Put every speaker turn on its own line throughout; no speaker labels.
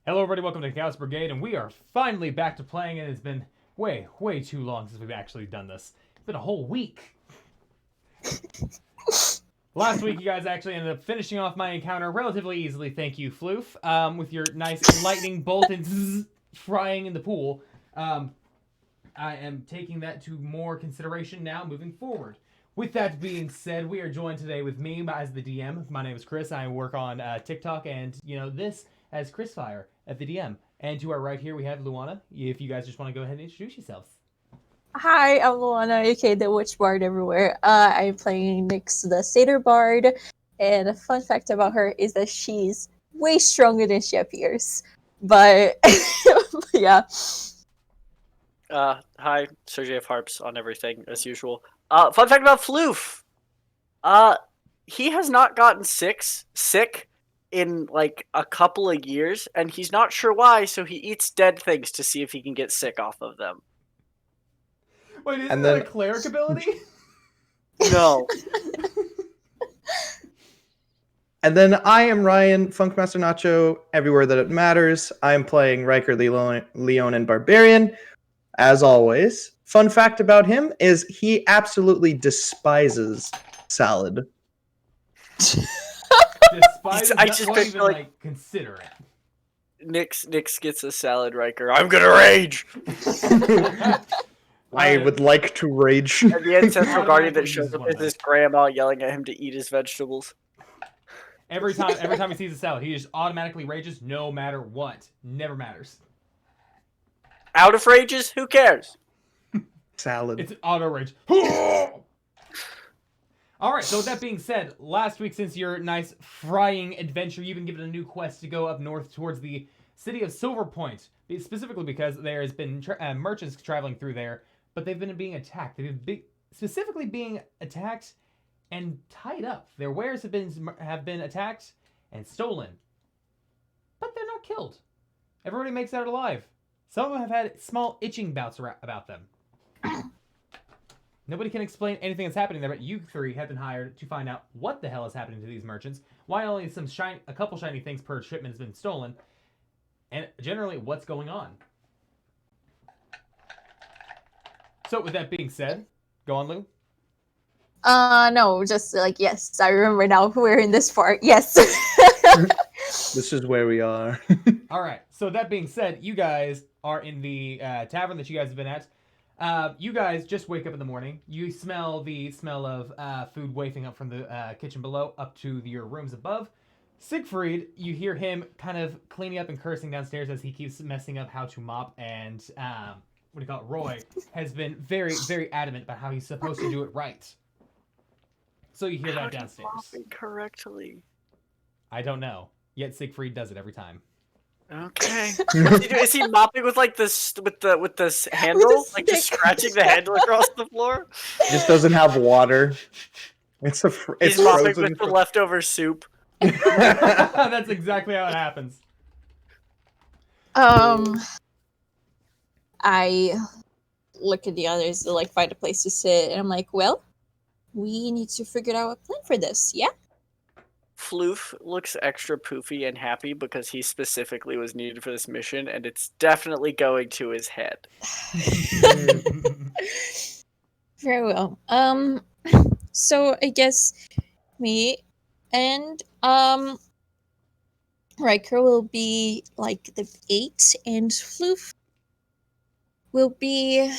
Hello, everybody. Welcome to Chaos Brigade, and we are finally back to playing. And it's been way too long since we've actually done this. It's been a whole week. Last week, you guys actually ended up finishing off my encounter relatively easily. Thank you, Floof, with your nice lightning bolt and zzz, frying in the pool. I am taking that to more consideration now, moving forward. With that being said, we are joined today with me as the DM. My name is Chris. I work on TikTok and this as Chris Fire at the DM. And to our right here, we have Luana. If you guys just want to go ahead and introduce yourselves.
Hi, I'm Luana, aka the Witch Bard everywhere. I'm playing Nyx, the Satyr Bard, and a fun fact about her is that she's way stronger than she appears. But, yeah.
Hi, Sergey of Harps on everything, as usual. Fun fact about Floof. He has not gotten sick in, like, a couple of years, and he's not sure why, so he eats dead things to see if he can get sick off of them.
Wait, isn't that a cleric ability?
No.
And then I am Ryan, Funkmaster Nacho, everywhere that it matters. I'm playing Riker, Leon, and Barbarian, as always. Fun fact about him is he absolutely despises salad.
I just
won't even, like, consider it.
Nyx gets a salad, Riker. I'm gonna rage!
I would like to rage.
And the ancestral guardian that shows up is his grandma yelling at him to eat his vegetables.
Every time he sees a salad, he just automatically rages no matter what. Never matters.
Out of rages? Who cares?
Salad.
It's auto rage. Alright, so with that being said, last week, since your nice frying adventure, you've been given a new quest to go up north towards the city of Silver Point. Specifically because there has been merchants traveling through there, but they've been being attacked. They've been specifically being attacked and tied up. Their wares have been attacked and stolen. But they're not killed. Everybody makes it out alive. Some of them have had small itching bouts about them. Nobody can explain anything that's happening there, but you three have been hired to find out what the hell is happening to these merchants, why only a couple shiny things per shipment has been stolen, and generally what's going on. So with that being said, go on, Lou.
No, just like, yes, I remember now we're in this part. Yes.
This is where we are.
Alright, so that being said, you guys are in the tavern that you guys have been at. You guys just wake up in the morning. You smell the smell of food wafting up from the kitchen below up to your rooms above. Siegfried, you hear him kind of cleaning up and cursing downstairs as he keeps messing up how to mop, and what do you call it? Roy has been very adamant about how he's supposed to do it right. So you hear that downstairs.
Correctly.
I don't know. Yet Siegfried does it every time.
Okay. Is he mopping with like this with this handle, like just scratching the handle across the floor?
It just doesn't have water. It's
He's mopping with the leftover soup.
That's exactly how it happens.
I look at the others to like find a place to sit, and I'm like, well, we need to figure out a plan for this, yeah?
Floof looks extra poofy and happy because he specifically was needed for this mission, and it's definitely going to his head.
Very well. So I guess me and Riker will be like the 8, and Floof will be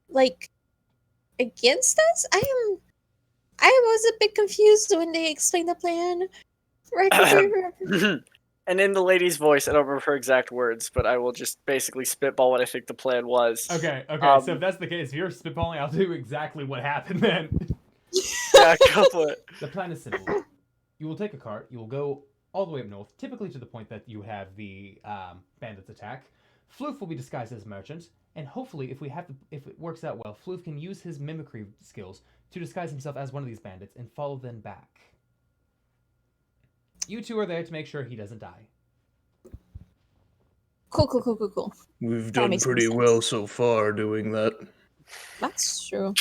like against us. I was a bit confused when they explained the plan.
And in the lady's voice, I don't remember her exact words, but I will just basically spitball what I think the plan was.
Okay, so if that's the case, if you're spitballing, I'll do exactly what happened then.
Yeah, go for it.
The plan is simple. You will take a cart, you will go all the way up north, typically to the point that you have the bandits attack. Floof will be disguised as a merchant, and hopefully, if it works out well, Floof can use his mimicry skills to disguise himself as one of these bandits and follow them back. You two are there to make sure he doesn't die.
Cool.
We've
That
done
makes
pretty
sense.
well so far doing that.
That's true.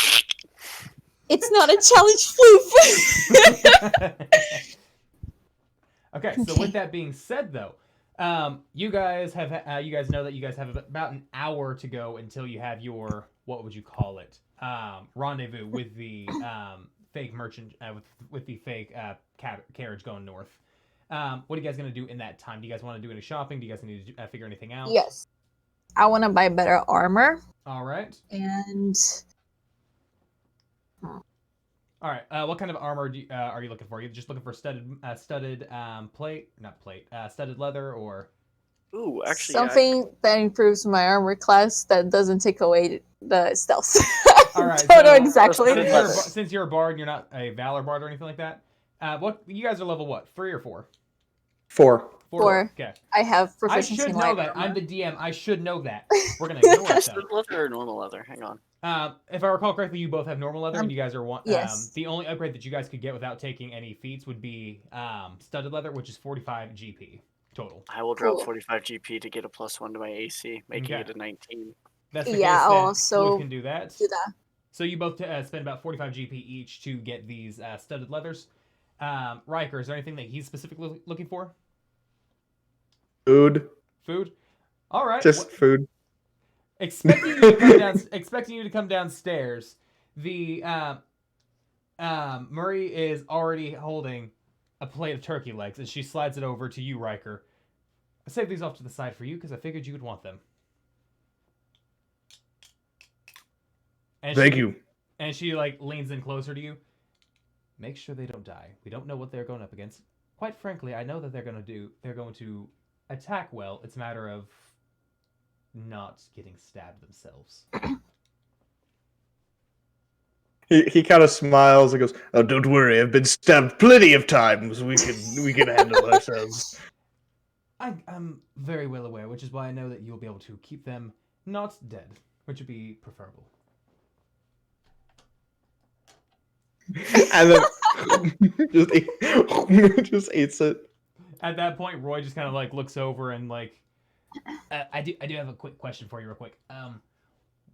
It's not a challenge, Floof.
Okay, so with that being said, though, you guys know that you guys have about an hour to go until you have your, what would you call it, rendezvous with the fake merchant, with the fake carriage going north. What are you guys gonna do in that time? Do you guys want to do any shopping? Do you guys need to figure anything out?
Yes. I want to buy better armor.
All right.
And
All right. What kind of armor are you looking for? Are you just looking for studded studded leather, or?
Ooh, actually,
something that improves my armor class that doesn't take away the stealth.
All right.
Don't know
so
exactly.
Since you're a bard and you're not a valor bard or anything like that, what you guys are level what? 3 or 4?
4.
4.
Okay.
I have
I
proficiency
should
in
know
light
that.
armor.
I'm the DM. I should know that. We're gonna ignore it though.
Studded leather or normal leather? Hang on.
If I recall correctly, you both have normal leather, and you guys are one.
Yes.
The only upgrade that you guys could get without taking any feats would be studded leather, which is 45 GP total.
I will drop
Cool.
45 GP to get a +1 to my AC, making
Okay.
it a 19.
That's the
Yeah,
case,
I'll
then
also
Floof can do that.
do that.
So you both spend about 45 GP each to get these studded leathers. Riker, is there anything that he's specifically looking for?
Food.
Food. All right.
Just food.
Expecting you to come downstairs, the Murray is already holding a plate of turkey legs, and she slides it over to you, Riker. I saved these off to the side for you because I figured you would want them. And
Thank you.
And she like leans in closer to you. Make sure they don't die. We don't know what they're going up against. Quite frankly, I know that they're going to attack well. It's a matter of not getting stabbed themselves.
He kind of smiles and goes, "Oh, don't worry. I've been stabbed plenty of times. We can handle ourselves."
I'm very well aware, which is why I know that you'll be able to keep them not dead, which would be preferable.
And then just eats it.
At that point, Roy just kind of like looks over and like, I do have a quick question for you, real quick.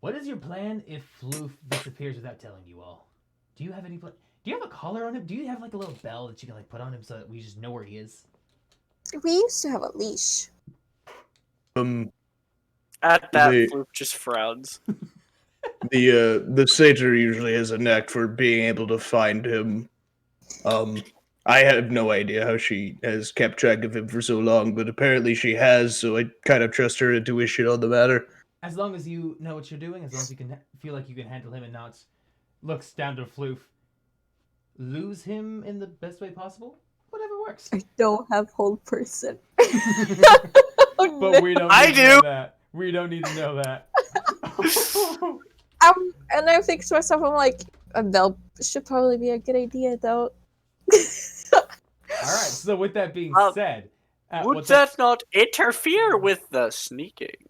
What is your plan if Floof disappears without telling you all? Do you have any plan? Do you have a collar on him? Do you have like a little bell that you can like put on him so that we just know where he is?
We used to have a leash.
At that,
The-
Floof just frowns.
The satyr usually has a knack for being able to find him. I have no idea how she has kept track of him for so long, but apparently she has, so I kind of trust her intuition on the matter.
As long as you know what you're doing, as long as you can feel like you can handle him and not looks down to Floof, lose him in the best way possible, whatever works.
I don't have hold person.
But we don't.
I
need to
do.
know that. We don't need to know that.
And I think to myself, I'm like, a bell should probably be a good idea, though.
All right. So with that being said,
Would
what's
that
up?
not interfere with the sneaking?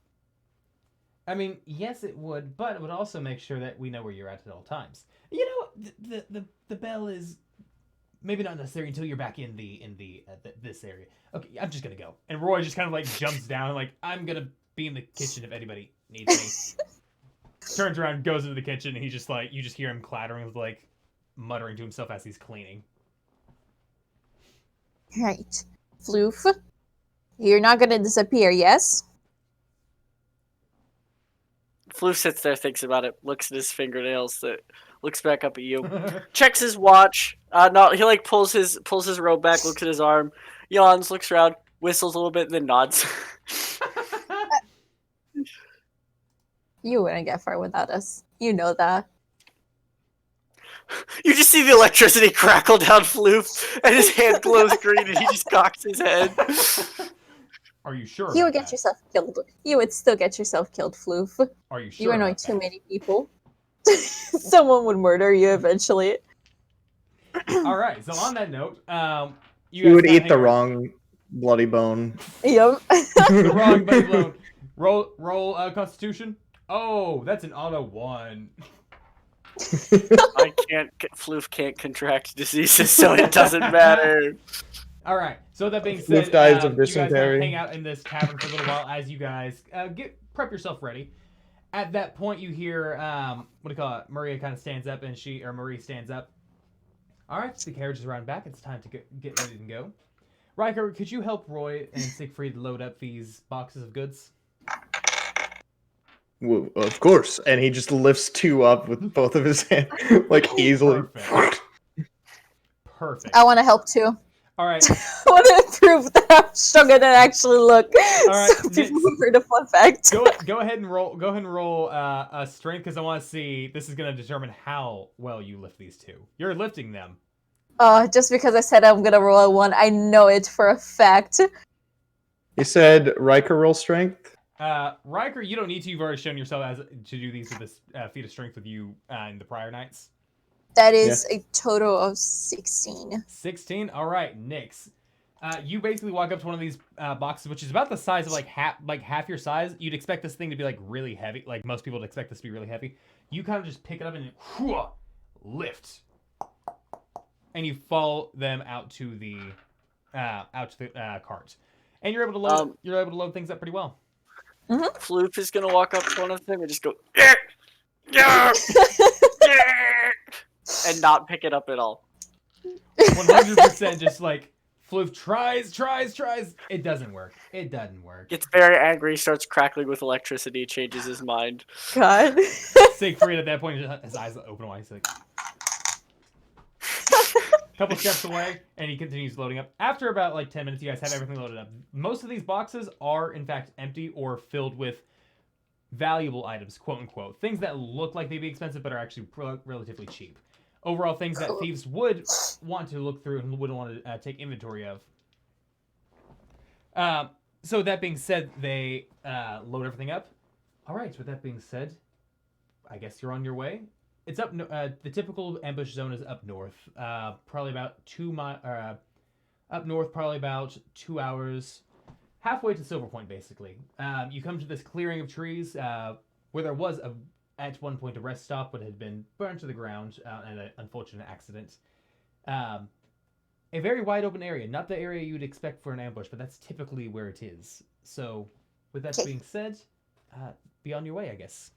I mean, yes, it would, but it would also make sure that we know where you're at all times. You know, the bell is maybe not necessary until you're back in this area. Okay, I'm just gonna go. And Roy just kind of like jumps down and like, I'm gonna be in the kitchen if anybody needs me. Turns around, goes into the kitchen, and he's just like, you just hear him clattering, like muttering to himself as he's cleaning.
Right. Floof, you're not gonna disappear, yes?
Floof sits there, thinks about it, looks at his fingernails, looks back up at you, checks his watch. No, he like pulls his robe back, looks at his arm, yawns, looks around, whistles a little bit, and then nods.
You wouldn't get far without us. You know that.
You just see the electricity crackle down Floof, and his hand glows green, and he just cocks his head.
Are you sure?
You would
about
get
that?
yourself killed. You would still get yourself killed, Floof.
Are you sure?
You annoy
about
too
that?
many people. Someone would murder you eventually.
All right. So on that note,
You would
guys
eat
hang
the
around-
wrong bloody bone.
Yep.
The wrong buddy blown. Roll Constitution. Oh, that's an auto 1.
Floof can't contract diseases, so it doesn't matter.
All right. So that being
Floof
said,
dies of
you guys
dysentery.
hang out in this tavern for a little while as you guys prep yourself ready. At that point, you hear what do you call it? Maria kind of stands up, and Marie stands up. All right, the carriage is around back. It's time to get ready to go. Riker, could you help Roy and Siegfried load up these boxes of goods?
Well, of course. And he just lifts 2 up with both of his hands, like easily.
Perfect. Perfect.
I want to help too.
All right.
I want to prove that I'm stronger than I actually look.
All right,
So people heard a fun fact.
Go ahead and roll. Go ahead and roll a strength because I want to see. This is going to determine how well you lift these 2. You're lifting them.
Just because I said I'm gonna roll a 1, I know it for a fact.
You said Riker roll strength?
Riker, you don't need to. You've already shown yourself as to do these with this feat of strength with you in the prior nights.
That is a total of 16.
16. All right, Nyx. You basically walk up to one of these boxes, which is about the size of like half your size. You'd expect this thing to be like really heavy. Like most people would expect this to be really heavy. You kind of just pick it up and lift, and you follow them out to the cart, and you're able to load. You're able to load things up pretty well.
Floof is gonna walk up to one of them and just go, yeah, yeah, yeah, and not pick it up at all.
100% just like Floof tries. It doesn't work. It doesn't work.
Gets very angry, starts crackling with electricity, changes his mind.
God.
Siegfried at that point, his eyes open wide. He's like, couple steps away, and he continues loading up. After about like 10 minutes, you guys have everything loaded up. Most of these boxes are in fact empty or filled with valuable items, quote unquote, things that look like they'd be expensive but are actually relatively cheap. Overall, things that thieves would want to look through and would want to take inventory of. So that being said, they load everything up. All right. With that being said, I guess you're on your way. It's up. The typical ambush zone is up north, probably about 2 miles. Up north, probably about 2 hours, halfway to Silver Point, basically. You come to this clearing of trees where there was at one point a rest stop, but had been burned to the ground in an unfortunate accident. A very wide open area, not the area you'd expect for an ambush, but that's typically where it is. So, with that being said, be on your way, I guess.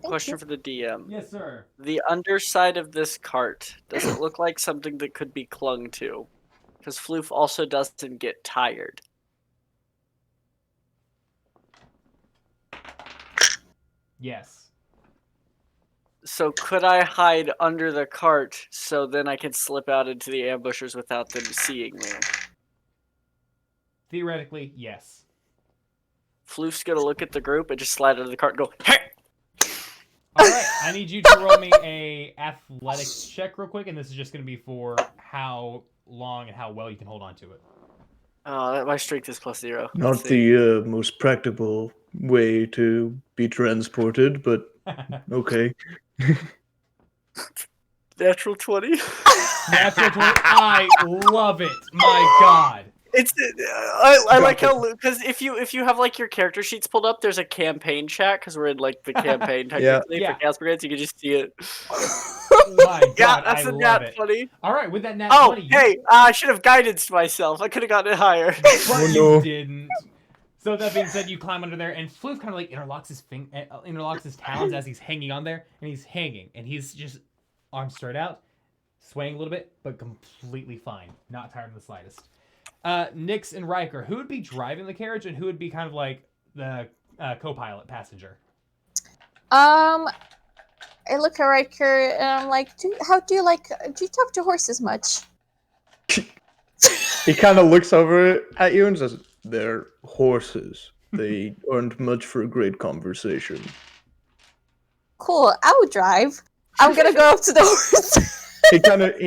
Question for the DM.
Yes, sir.
The underside of this cart, does it look like something that could be clung to? Because Floof also doesn't get tired.
Yes.
So could I hide under the cart so then I can slip out into the ambushers without them seeing me?
Theoretically, yes.
Floof's gonna look at the group and just slide under the cart and go, hey!
All right, I need you to roll me a athletics check real quick, and this is just going to be for how long and how well you can hold on to it.
My strength is +0.
Not the most practical way to be transported, but okay.
Natural 20.
Natural 20. I love it. My God.
It's I like how, because if you have like your character sheets pulled up, there's a campaign chat because we're in like the campaign technically for Chaos Brigade, so you can just see it.
My God,
yeah, that's
I
a
love
nat
it.
20.
All right, with that nat 20.
Hey, I should have guidance myself. I could have gotten it higher.
But you didn't. So that being said, you climb under there, and Floof kind of like interlocks his talons as he's hanging on there, and he's hanging, and he's just arms straight out, swaying a little bit, but completely fine, not tired in the slightest. Nyx and Riker, who would be driving the carriage, and who would be kind of like the co-pilot passenger?
I look at Riker and I'm like, do you talk to horses much?
He kind of looks over at you and says, "They're horses. They aren't much for a great conversation."
Cool, I would drive. I'm gonna go up to the horse.
He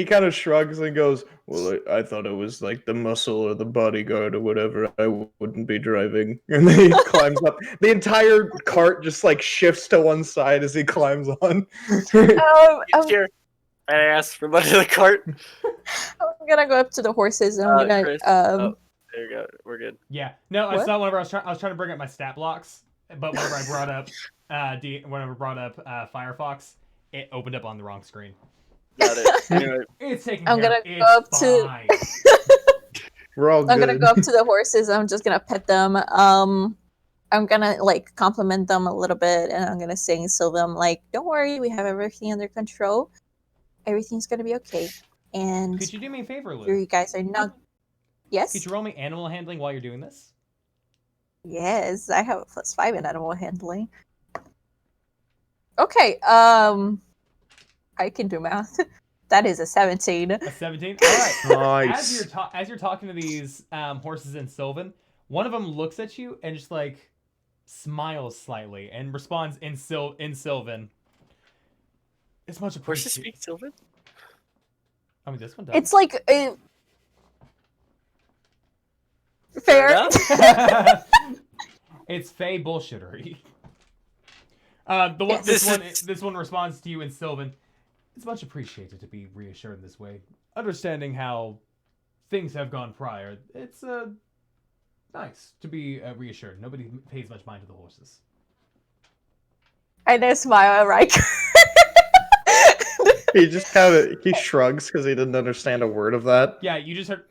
kind of shrugs and goes, "Well, I thought it was like the muscle or the bodyguard or whatever. I wouldn't be driving." And then he climbs up. The entire cart just like shifts to one side as he climbs on.
Here, ass from under the cart.
I'm gonna go up to the horses and I'm gonna.
Chris, there you go. We're good.
Yeah. No, I
What?
saw whenever I was trying to bring up my stat blocks, but whenever I brought up Firefox, it opened up on the wrong screen.
Got it. Anyway.
It's taking
I'm
care.
gonna go up
Fine.
We're all good.
I'm gonna go up to the horses. I'm just gonna pet them. I'm gonna like compliment them a little bit, and I'm gonna sing to them like, "Don't worry, we have everything under control. Everything's gonna be okay." And
Could you do me a favor, Lou?
you guys are not. Yes.
Could you roll me animal handling while you're doing this?
Yes, I have a +5 in animal handling. Okay, I can do math. That is a 17.
A 17. All right.
Nice.
As you're talking to these horses in Sylvan, one of them looks at you and just like smiles slightly and responds in Sylvan. It's much
Horses
appreciated.
speak Sylvan?
I mean, this one does.
It's like fair.
enough.
It's Fey bullshittery.
Yes.
This one responds to you in Sylvan. It's much appreciated to be reassured in this way. Understanding how things have gone prior, it's nice to be reassured. Nobody pays much mind to the horses.
I know smile, right?
He just he shrugs because he didn't understand a word of that.
Yeah, you just heard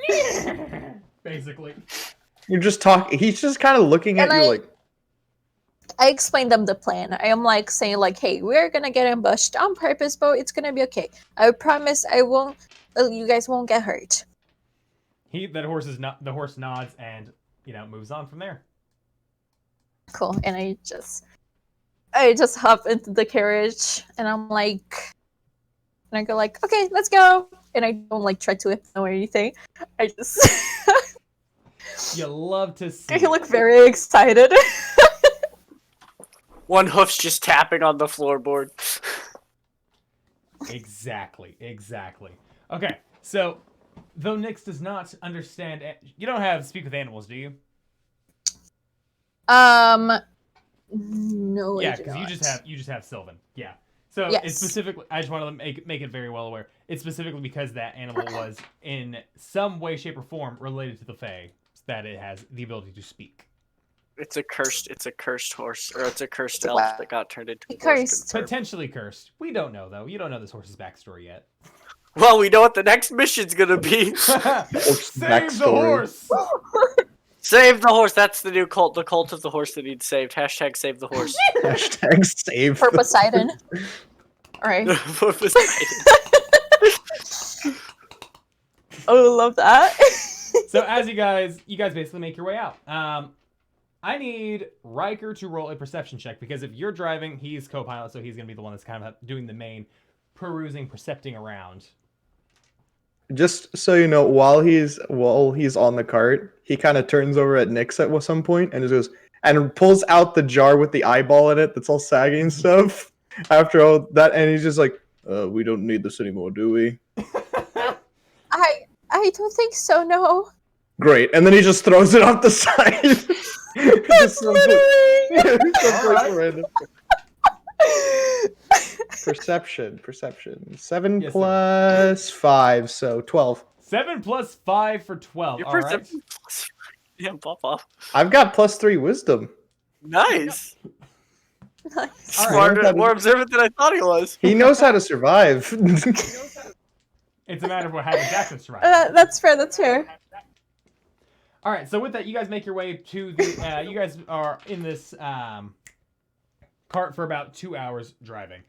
basically.
You're just talking. He's just kind of looking at
And
you like.
I explained them the plan. I am like saying like, hey, we're gonna get ambushed on purpose, but it's gonna be okay. I promise I won't. You guys won't get hurt.
The horse nods and moves on from there.
Cool. And I just hop into the carriage, and I'm like, and I go like, okay, let's go. And I don't like try to ignore or anything. I just.
You love to see.
You look very excited.
One hoof's just tapping on the floorboard.
Exactly. Okay, so though Nyx does not understand, you don't have speak with animals, do you?
No.
Yeah,
I do
because
not.
you just have Sylvan. Yeah. So
Yes.
it's specifically. I just want to make it very well aware. It's specifically because that animal was in some way, shape, or form related to the Fae that it has the ability to speak.
It's a cursed horse, or it's a cursed
It's a
elf that got turned into a horse.
cursed.
confirmed.
Potentially cursed. We don't know though. You don't know this horse's backstory yet.
Well, we know what the next mission's gonna be.
Save the
backstory.
horse.
Save the horse. That's the new cult. The cult of the horse that needs saved. Hashtag save the horse.
Hashtag save.
For Poseidon. Alright.
For Poseidon.
Oh, love that.
So as you guys basically make your way out. I need Riker to roll a perception check because if you're driving, he's co-pilot, so he's gonna be the one that's kind of doing the main percepting around.
Just so you know, while he's on the cart, he kind of turns over at Nyx at some point and just goes and pulls out the jar with the eyeball in it that's all saggy and stuff. After all that, and he's just like, "We don't need this anymore, do we?"
I don't think so, no.
Great, and then he just throws it off the side.
That's literally.
Alright.
Perception. 7
Yes, sir.
plus 5, so 12.
7 plus 5 for 12.
Your
All right.
perception plus- Yeah, pop off.
I've got plus 3 wisdom.
Nice.
Nice.
All right.
Smarter, more observant than I thought he was.
He knows how to survive.
It's a matter of having Jackson survive.
That's fair.
All right. So with that, you guys make your way to the. You guys are in this cart for about 2 hours driving.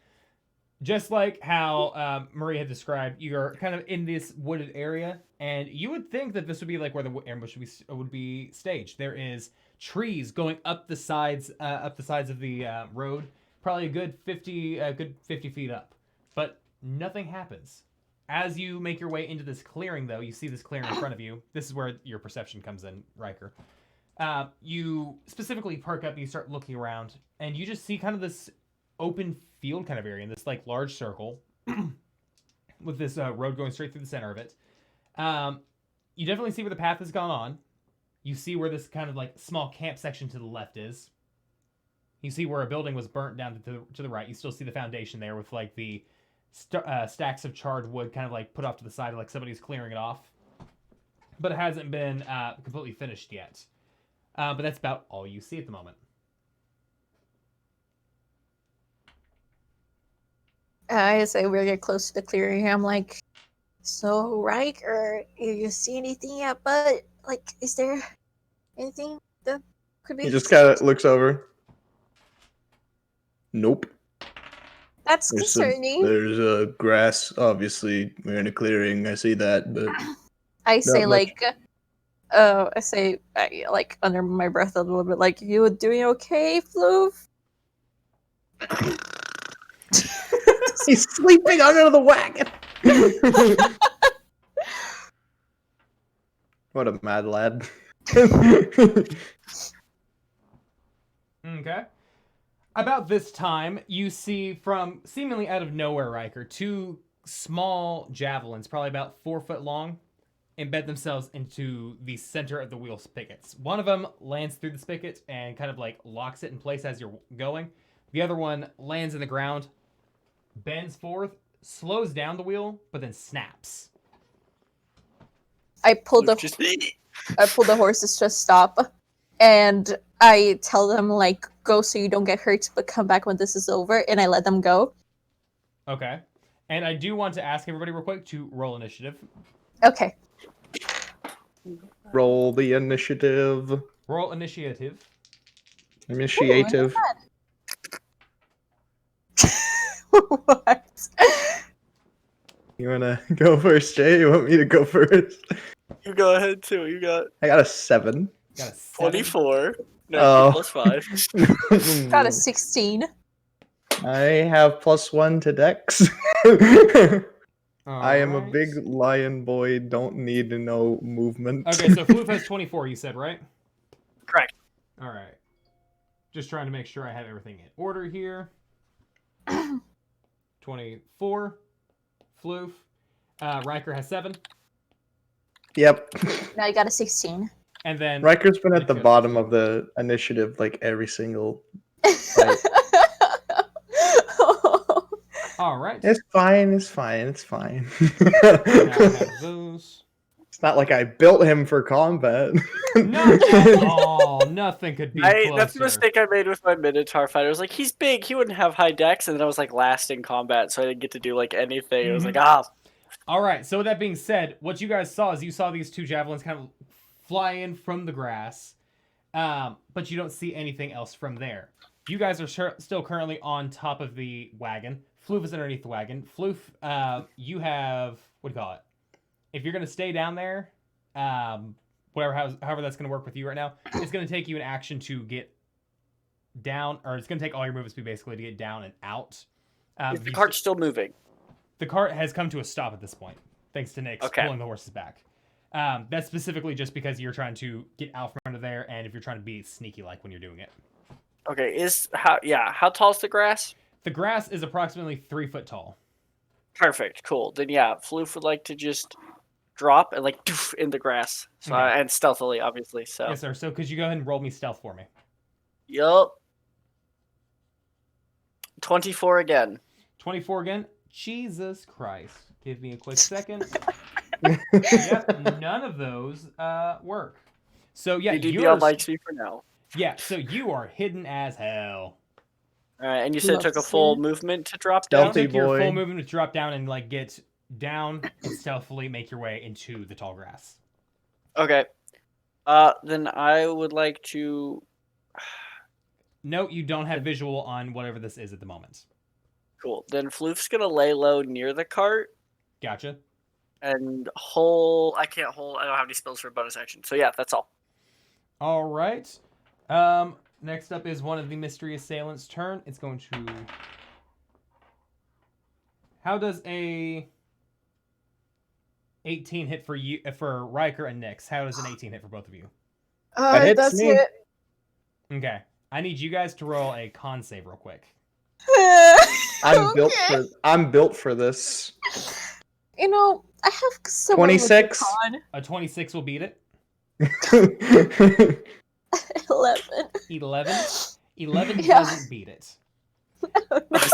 Just like how Marie had described, you're kind of in this wooded area, and you would think that this would be like where the ambush would be staged. There is trees going up the sides of the road, probably a good 50 feet up, but nothing happens. As you make your way into this clearing, though, you see this clearing in front of you. This is where your perception comes in, Riker. You specifically perk up and you start looking around, and you just see kind of this open field kind of area in this like large circle with this road going straight through the center of it. You definitely see where the path has gone on. You see where this kind of like small camp section to the left is. You see where a building was burnt down to the right. You still see the foundation there with like the stacks of charred wood kind of like put off to the side, like somebody's clearing it off. But it hasn't been completely finished yet. But that's about all you see at the moment.
As I really get close to the clearing, I'm like, so, Riker, you see anything yet? But, like, is there anything that could be...
He just kind of looks over. Nope.
That's concerning.
There's a grass, obviously. We're in a clearing. I see that, but
I say,
much.
like, I say, like, under my breath a little bit, like, you doing okay, Floof?
He's sleeping under the wagon. What a mad lad.
Okay. About this time, you see from seemingly out of nowhere, Riker, two small javelins, probably about 4 foot long, embed themselves into the center of the wheel spigots. One of them lands through the spigot and kind of like locks it in place as you're going. The other one lands in the ground, bends forth, slows down the wheel, but then snaps.
I pull the horses to stop, and I tell them, like, go so you don't get hurt, but come back when this is over, and I let them go.
Okay. And I do want to ask everybody real quick to roll initiative.
Okay.
Roll the initiative.
Roll initiative.
Initiative.
What?
You wanna go first, Jay? You want me to go first?
You go ahead too. You got
I got a 7.
Got a 7.
24. No,
Oh.
plus 5.
Got a 16.
I have +1 to Dex. I am a
Alright.
big lion boy. Don't need to know movement.
Okay, so Floof has 24, you said, right?
Correct.
All right. Just trying to make sure I have everything in order here. 24. Floof. Riker has 7.
Yep.
Now I got a 16.
And then...
Riker's been at the
Nick has
bottom
16.
of the initiative like every single fight.
All right.
It's fine. It's fine. It's fine.
Now I have those.
It's not like I built him for combat.
Not at all. Nothing could be closer.
That's the mistake I made with my Minotaur fighter. I was like, he's big, he wouldn't have high dex, and then I was like last in combat, so I didn't get to do like anything. I was like,
All right. So with that being said, what you guys saw is you saw these two javelins kind of fly in from the grass, but you don't see anything else from there. You guys are still currently on top of the wagon. Floof is underneath the wagon. Floof, you have, what do you call it? If you're going to stay down there, however that's going to work with you right now, it's going to take you an action to get down, or it's going to take all your movement speed basically to get down and out.
is the cart's still moving?
The cart has come to a stop at this point, thanks to Nick's
Okay.
pulling the horses back. That's specifically just because you're trying to get out from under there, and if you're trying to be sneaky like when you're doing it.
Okay, how tall is the grass?
The grass is approximately 3 foot tall.
Perfect, cool. Then yeah, Floof would like to just drop and like doof in the grass, so
Okay.
and stealthily, obviously. So
Yes, sir. So could you go ahead and roll me stealth for me?
yup. 24 again.
24 again. Jesus Christ. Give me a quick second. Yep, none of those work. So yeah,
DDBL likes me for now.
Yeah, so you are hidden as hell.
All right, and you said it
Love
took a
to see
full
it.
movement to drop
Stealthy
down.
Took your
boy.
full movement to drop down and like get down and stealthily make your way into the tall grass.
Okay. Then I would like to.
Note you don't have visual on whatever this is at the moment.
Cool. Then Floof's gonna lay low near the cart
Gotcha.
and hold. I can't hold. I don't have any spells for bonus action. So yeah, that's all.
All right. Next up is one of the mystery assailants' turn. It's going to. How does a 18 hit for you for Riker and Nyx? How does an 18 hit for both of you?
That hits
That's
me.
it.
Okay. I need you guys to roll a con save real quick.
I'm built
Okay.
for. I'm built for this.
You know, I have someone with
26.
a con.
A 26 will beat it.
11.
11. 11
Yeah.
doesn't beat it.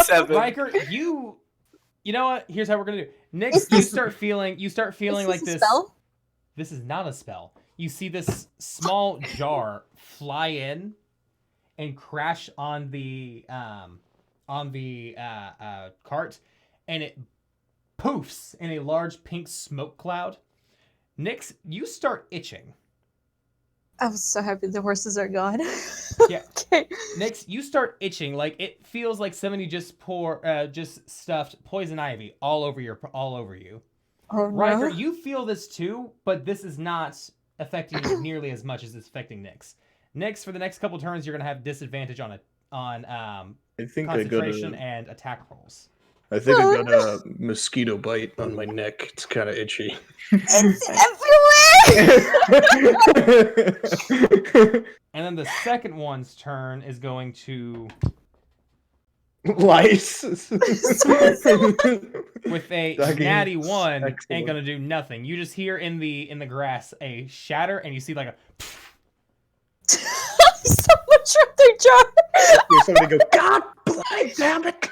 7.
Riker, you know what? Here's how we're gonna do. Nyx,
Is
you
this-
start feeling
Is
like
this a
this.
spell?
This is not a spell. You see this small jar fly in and crash on the cart, and it poofs in a large pink smoke cloud. Nyx, you start itching.
I'm so happy the horses are gone.
Yeah.
Okay.
Nyx, you start itching like it feels like somebody just stuffed poison ivy all over you.
Oh
Riker,
no.
you feel this too, but this is not affecting you nearly as much as it's affecting Nyx. Nyx, for the next couple turns, you're gonna have disadvantage on
I think
concentration and attack rolls.
I think I got a mosquito bite on my neck. It's kind of itchy.
It's everywhere.
And then the second one's turn is going to,
Lice.
with a
Doggy.
natty 1, ain't
Excellent.
gonna do nothing. You just hear in the grass a shatter, and you see like a
Someone dropped their jar.
Hear somebody go, God bloody damn it!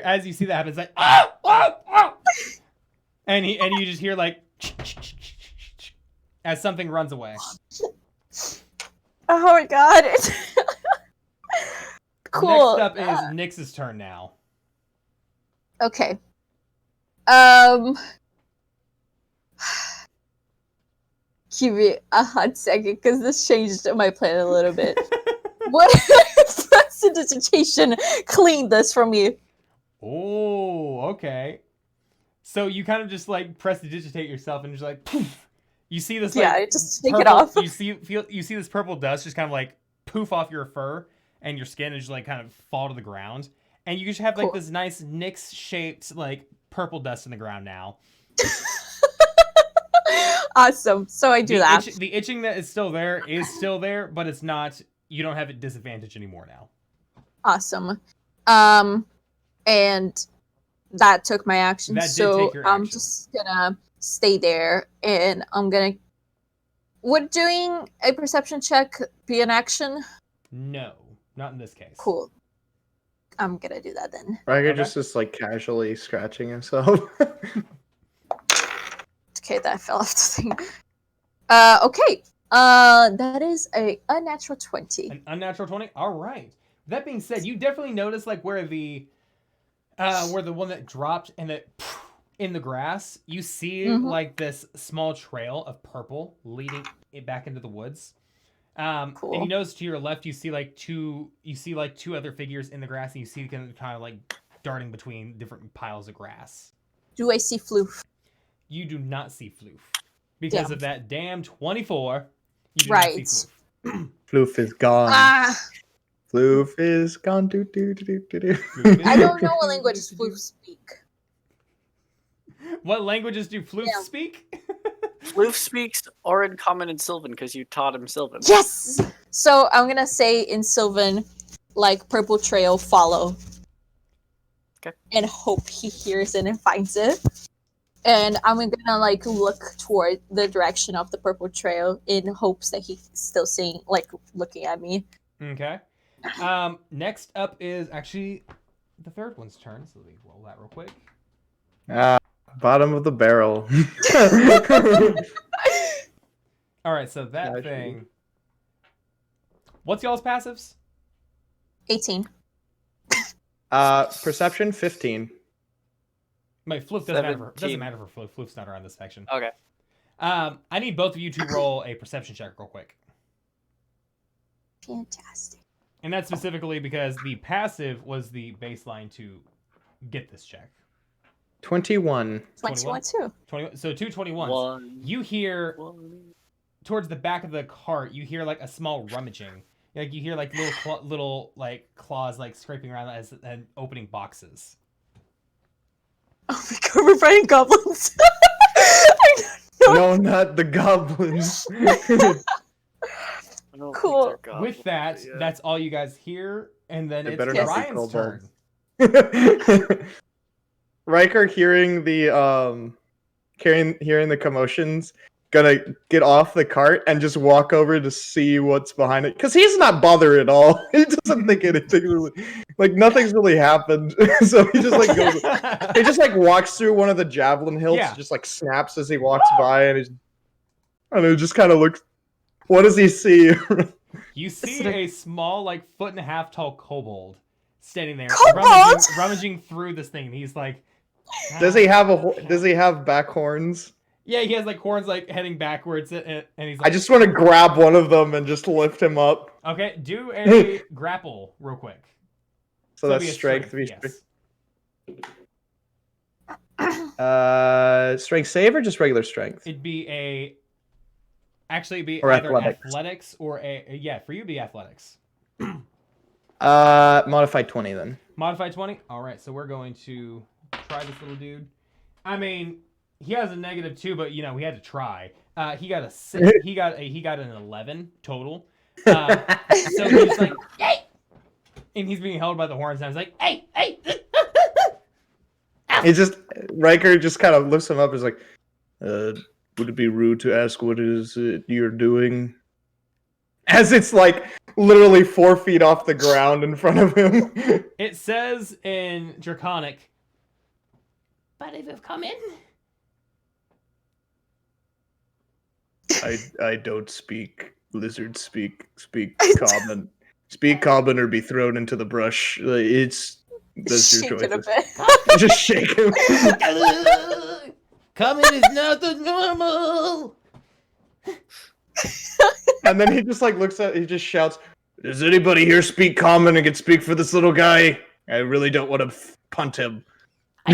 as you see that happen, it's like ah, ah, ah! and you just hear like as something runs away.
Oh my god. Cool.
Next up is Nyx's turn now.
Okay. Give me a hot second, because this changed my plan a little bit. What prestidigitation cleaned this from me?
Oh, okay. So you kind of just like prestidigitate yourself and just like poof. You see this like
Yeah, just take
purple,
it off.
You see this purple dust just kind of like poof off your fur and your skin and just like kind of fall to the ground. And you just have like
Cool.
this nice Nyx shaped like purple dust in the ground now.
Awesome. So I do that.
The itching that is still there, but it's not, you don't have a disadvantage anymore now.
Awesome. And that took my action.
That did
so
take your
I'm
action.
just gonna stay there, and I'm gonna. Would doing a perception check be an action?
No, not in this case.
Cool. I'm gonna do that then.
Riker
Okay.
just is like casually scratching himself.
Okay, that fell off the thing. Okay. That is a unnatural 20.
An unnatural 20? All right. That being said, you definitely notice like where the one that dropped and that in the grass, you see
Mhm.
like this small trail of purple leading it back into the woods.
Cool.
And you notice to your left, you see like two other figures in the grass, and you see them kind of like darting between different piles of grass.
Do I see Floof?
You do not see Floof because
Damn.
of that damn 24. You do
Right.
not see Floof.
Floof is gone.
Ah!
Floof is gone. Do, do, do, do, do, do.
I don't know what languages Floof speak.
What languages do Floof
Yeah.
speak?
Floof speaks Orin, Common, and Sylvan because you taught him Sylvan.
Yes! So I'm gonna say in Sylvan, like, purple trail, follow.
Okay.
And hope he hears it and finds it. And I'm gonna, like, look toward the direction of the purple trail in hopes that he's still seeing, like, looking at me.
Okay. Next up is actually the third one's turn. So let me roll that real quick.
Bottom of the barrel.
All right, so that
Casual.
thing. What's y'all's passives?
18.
Perception 15.
Wait, Floof doesn't matter. Doesn't
17.
matter for Floof. Floof's not around this section.
Okay.
I need both of you to roll a perception check real quick,
Fantastic.
and that's specifically because the passive was the baseline to get this check.
21.
21 too.
21. So 221s.
One.
You hear
One.
towards the back of the cart, you hear like a small rummaging. Like you hear like little like claws like scraping around and opening boxes.
Oh my god, we're fighting goblins. I don't know.
No, not the goblins.
I don't think
Cool.
they're goblins,
With that,
yeah.
that's all you guys hear, and then
They
it's
better not be
Ryan's
kobolds.
turn.
Riker hearing the hearing the commotions, gonna get off the cart and just walk over to see what's behind it, because he's not bothered at all. He doesn't think anything really, like nothing's really happened. So he just like goes, he just like walks through one of the javelin hilts,
Yeah.
just like snaps as he walks by, and he's, I don't know, just kind of looks. What does he see?
You see a small, like 1.5 tall kobold standing there,
Kobold?
rummaging through this thing. And he's like,
Does he have Does he have back horns?
Yeah, he has like horns like heading backwards, and he's like,
I just want to grab one of them and just lift him up.
okay, do a grapple real quick.
So
it'll
that's
be a
strength.
yes.
Strength save or just regular strength?
It'd be a Actually, it'd be
Or
either
athletics.
athletics or for you it'd be athletics.
Modified 20 then.
Modified 20. All right, so we're going to try this little dude. I mean, he has a -2, but you know we had to try. He got a 6. He got an 11 total. So he's like, hey, and he's being held by the horns. And I was like, hey.
Riker just kind of lifts him up. Is like, would it be rude to ask what is it you're doing? As it's like literally 4 feet off the ground in front of him.
It says in Draconic, but if you've come in.
I don't speak lizard speak common. Speak common or be thrown into the brush. That's your
Shake it a
choice.
bit.
Just shake him.
Coming is not the normal.
And then he just like he just shouts, "Does anybody here speak common and can speak for this little guy? I really don't want to punt him."
I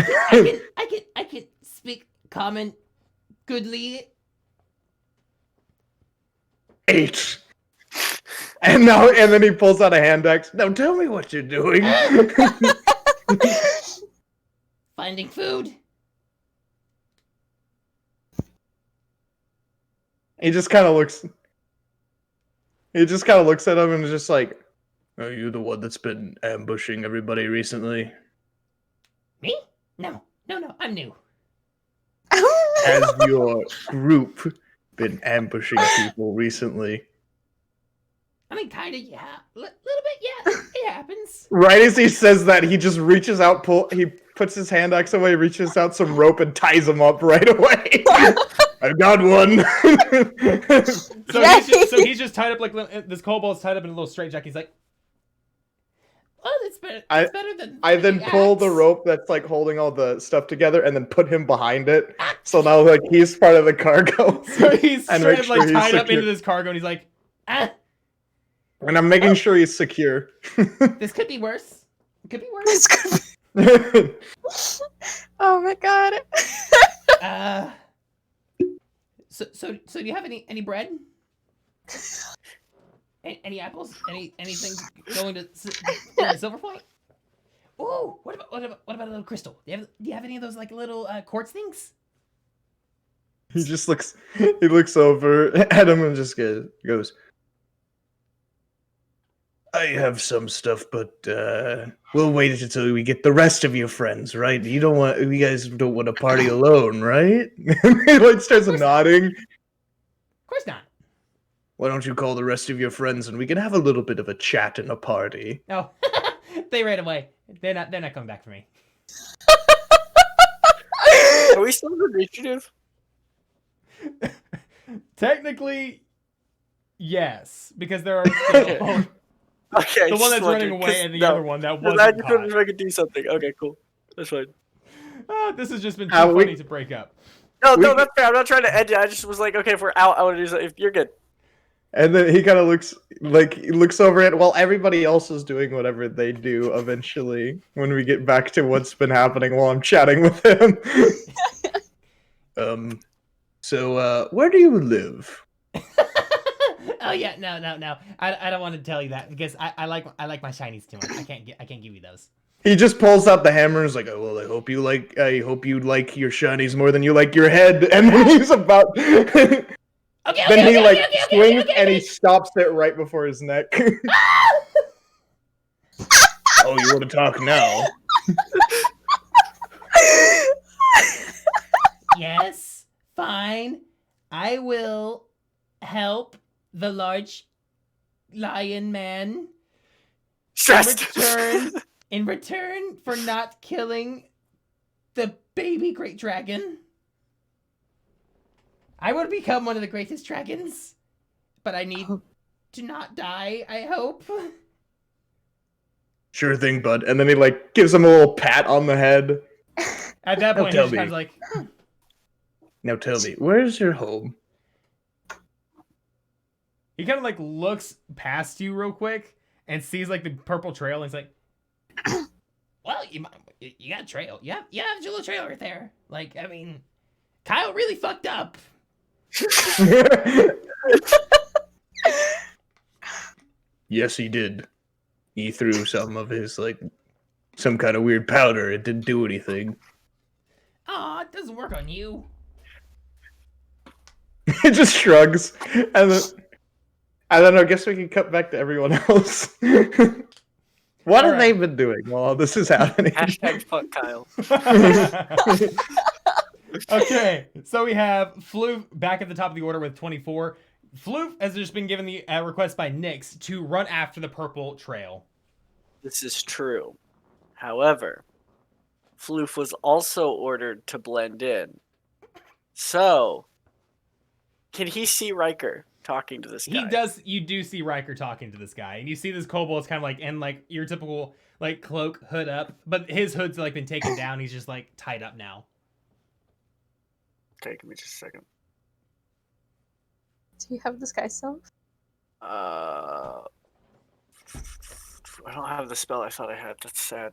can speak common goodly.
8. And then he pulls out a hand axe. Now tell me what you're doing.
Finding food.
He just kind of looks at him and is just like, "Are you the one that's been ambushing everybody recently?"
Me? No, I'm new.
Has your group been ambushing people recently?
I mean, kinda, yeah. Little bit, yeah. It happens.
Right as he says that, he just reaches out, he puts his hand axe away, reaches out some rope and ties him up right away. I've got one.
So he's just tied up like this kobold's tied up in a little straitjacket. He's like, "Oh, it's better. It's better than."
I then pull the rope that's like holding all the stuff together and then put him behind it. So now like he's part of the cargo.
So he's
And
straight
make
up
sure
like
he's
tied up
secure.
into this cargo, and he's like, "Ah,
And I'm making sure he's secure.
this could be worse. It could be worse."
This could be- Oh my god.
So do you have any bread? Any apples? Anything going to Silver Point? Ooh, what about a little crystal? Do you have any of those like little quartz things?
He looks over at him and just goes, "I have some stuff, but we'll wait until we get the rest of your friends, right? You guys don't want to party alone, right?" He like starts nodding.
Of course not.
"Why don't you call the rest of your friends and we can have a little bit of a chat and a party?"
Oh, they ran away. They're not coming back for me.
Are we still in initiative?
Technically, yes, because there are still
Okay.
the one that's
just
running
wondering,
away
'cause-
and the
no,
other one that
'cause
wasn't
I just wondered
caught.
if I could do something. Okay, cool. That's fine.
This has just been too
We-
funny to break up.
No,
We-
that's fair. I'm not trying to end it. I just was like, okay, if we're out, I want to do something. If you're good.
And then he kind of looks over it while everybody else is doing whatever they do eventually when we get back to what's been happening while I'm chatting with him. So where do you live?
Oh yeah, no. I don't want to tell you that because I like my shinies too much. I can't give you those.
He just pulls out the hammer and is like, "Oh, well, I hope you like your shinies more than you like your head." And then he's about then he swings and he stops it right before his neck. "Oh, you want to talk now?"
Yes, fine. I will help the large lion man
Stressed.
in return for not killing the baby great dragon. I will become one of the greatest dragons, but I need to not die, I hope.
"Sure thing, bud." And then he like gives him a little pat on the head.
At that point,
tell
he's
me.
kind of like,
"Now tell me, where's your home?"
he kind of like looks past you real quick and sees like the purple trail, and he's like, well, you got a trail. You have a little trail right there. Like, I mean, Kyle really fucked up.
Yes, he did. He threw some of his, some kind of weird powder. It didn't do anything.
Aw, it doesn't work on you.
It just shrugs. And then I guess we can cut back to everyone else. What have they been doing while this is happening?
Hashtag fuck Kyle.
Okay, so we have Floof back at the top of the order with 24. Floof has just been given the request by Nyx to run after the purple trail.
This is true. However, Floof was also ordered to blend in. So, can he see Riker talking to this guy?
He does. You do see Riker talking to this guy, and you see this kobold is kind of like in like your typical like cloak hood up, but his hood's like been taken down. He's just like tied up now.
Okay, give me just a second.
Do you have this guy's self?
I don't have the spell I thought I had. That's sad.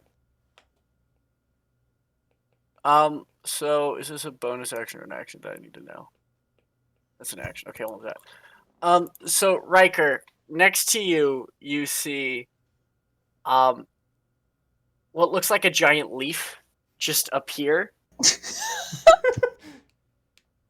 So is this a bonus action or an action that I need to know? That's an action. Okay, I want that. So Riker, next to you, you see, what looks like a giant leaf just appear.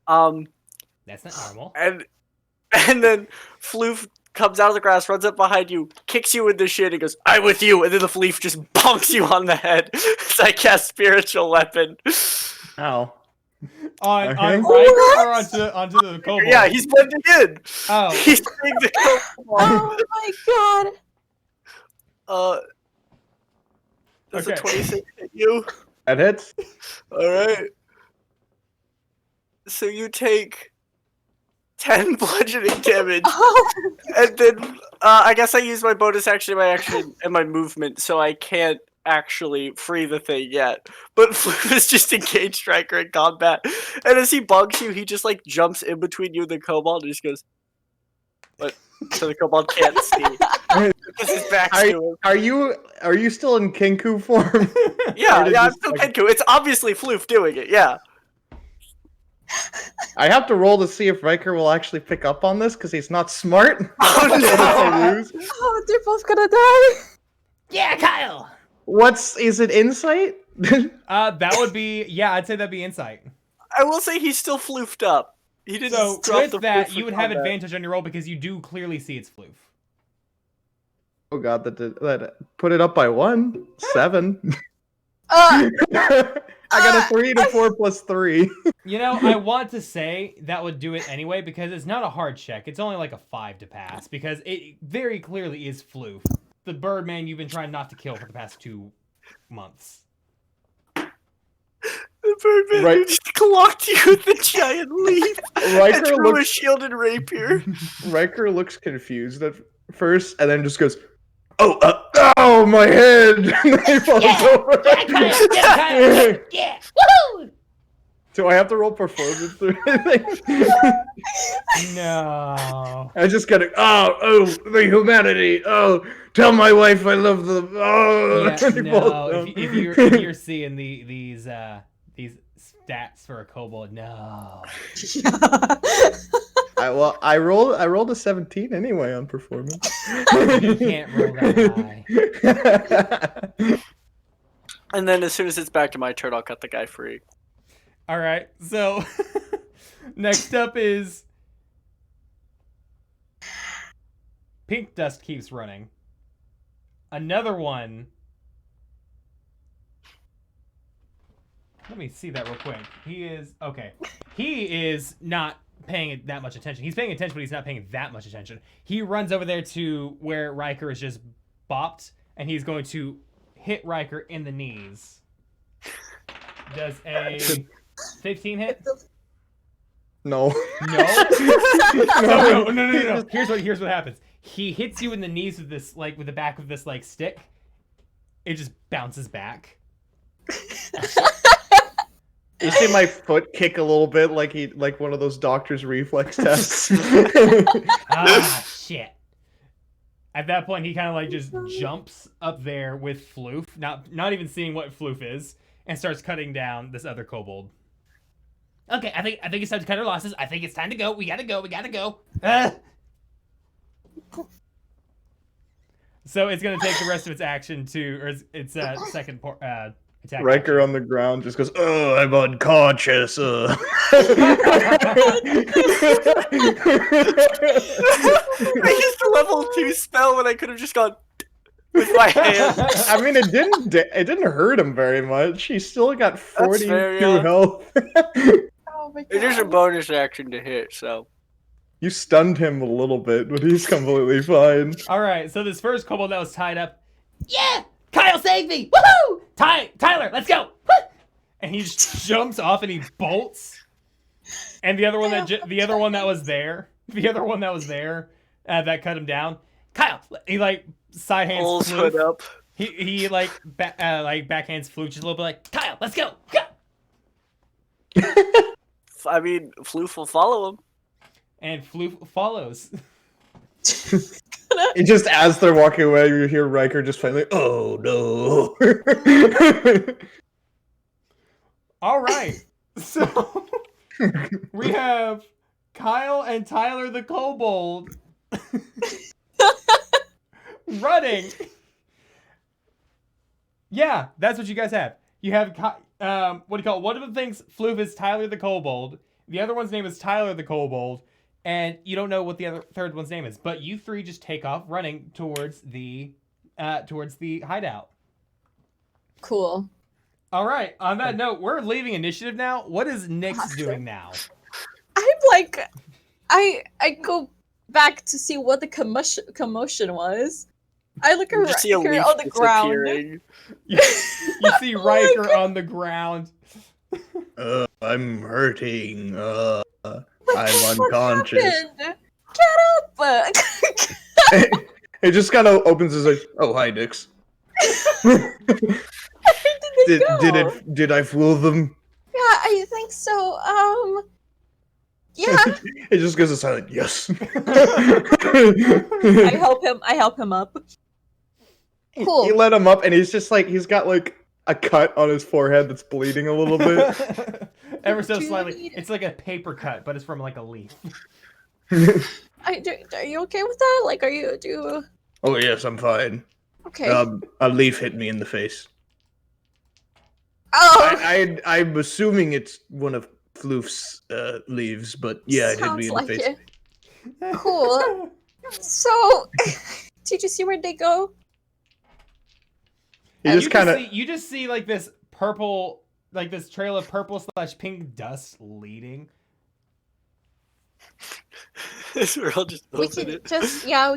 That's not normal.
And then Floof comes out of the grass, runs up behind you, kicks you in the shin, and goes, "I'm with you," and then the leaf just bonks you on the head. As I cast spiritual weapon.
Ow.
On
Okay.
Riker or onto the kobold?
Yeah, he's blending in.
Oh.
He's doing the kobold.
Oh my god!
That's
Okay.
a 26 hit you.
That hits.
All right. So you take 10 bludgeoning damage,
Oh,
and then I guess I use my bonus action, my action, and my movement, so I can't actually free the thing yet. But Floof is just engaged Striker in combat, and as he bugs you, he just like jumps in between you and the kobold, and just goes, "But so the kobold can't see because his back's to him."
Are you still in Kenku form?
Yeah,
Or did
I'm
you-
still Kenku. It's obviously Floof doing it. Yeah.
I have to roll to see if Riker will actually pick up on this because he's not smart.
Oh,
What if I lose?
oh, they're both gonna die.
Yeah, Kyle.
Is it insight?
That would be I'd say that'd be insight.
I will say he's still floofed up. He didn't
So
drop
with
the
that,
floof for
you would have
combat.
advantage on your roll because you do clearly see it's Floof.
Oh god, that put it up by 1. 7. I got a 3 to 4 plus 3.
You know, I want to say that would do it anyway because it's not a hard check. It's only like a 5 to pass because it very clearly is Floof, the Birdman you've been trying not to kill for the past 2 months.
The Birdman
Right.
just clocked you with the giant leaf and
Riker
drew a
looks
shield and rapier.
Riker looks confused at first and then just goes, "Oh, my head!" And then he falls over.
Yeah! Woohoo!
Do I have to roll performance or anything?
No.
I just gotta. The humanity. Oh, tell my wife I love them. Oh,
Yeah,
and he falls
no.
down.
If you're seeing these stats for a kobold, no.
I rolled a 17 anyway on performance.
You can't roll that high.
And then as soon as it's back to my turn, I'll cut the guy free.
All right, so next up is Pink Dust keeps running. Another one. Let me see that real quick. He is not paying that much attention. He's paying attention, but he's not paying that much attention. He runs over there to where Riker is just bopped, and he's going to hit Riker in the knees. Does a 15 hit?
No.
No. No. Here's what happens. He hits you in the knees with this, like, with the back of this, like, stick. It just bounces back.
You see my foot kick a little bit, like one of those doctor's reflex tests.
Shit. At that point, he kind of like just jumps up there with Floof, not even seeing what Floof is, and starts cutting down this other kobold. Okay, I think it's time to cut our losses. I think it's time to go. We gotta go. So it's gonna take the rest of its action to, or its second attack.
Riker
action.
on the ground just goes, "Oh, I'm unconscious."
I used a level 2 spell when I could have just gone with my hand.
I mean, it didn't hurt him very much. He still got 42
fair, yeah.
health.
Oh my god.
It is a bonus action to hit, so.
You stunned him a little bit, but he's completely fine.
All right, so this first kobold that was tied up, yeah, Kyle saved me, woohoo! Tyler, let's go! Woo! And he just jumps off and he bolts. And the other one that was there that cut him down, Kyle, he like side hands
Pulls hood
Floof.
up.
He like backhands Floof just a little bit like, Kyle, let's go!
I mean, Floof will follow him.
And Floof follows.
It just as they're walking away, you hear Riker just finally, "Oh no!"
All right, so we have Kyle and Tyler the kobold running. Yeah, that's what you guys have. You have what do you call it? One of the things Floof is Tyler the kobold. The other one's name is Tyler the kobold. And you don't know what the third one's name is, but you three just take off running towards the hideout.
Cool.
All right. On that note, we're leaving initiative now. What is Nyx
Awesome.
doing now?
I'm like, I go back to see what the commotion was. I look
You
around
just see a leaf
on the ground.
disappearing.
You see Riker on the ground.
I'm hurting. I'm
What
unconscious.
happened? Get up!
It just kind of opens his eyes. "Oh, hi, Nix.
Where did they go?
Did I fool them?"
Yeah, I think so. Yeah.
It just goes a silent yes.
I help him up. Cool.
He let him up, and he's just like, he's got like a cut on his forehead that's bleeding a little bit.
Ever so
Do you
slightly.
need-
It's like a paper cut, but it's from like a leaf.
Are you okay with that? Like,
Oh yes, I'm fine.
okay?
A leaf hit me in the face.
Oh,
I'm assuming it's one of Floof's leaves, but yeah, it hit me
sounds
in
like
the face.
it. Cool. So, did you see where they go?
He just kind of.
You just see like this purple, like this trail of purple/pink dust leading.
We're all just
We
open
can
it.
we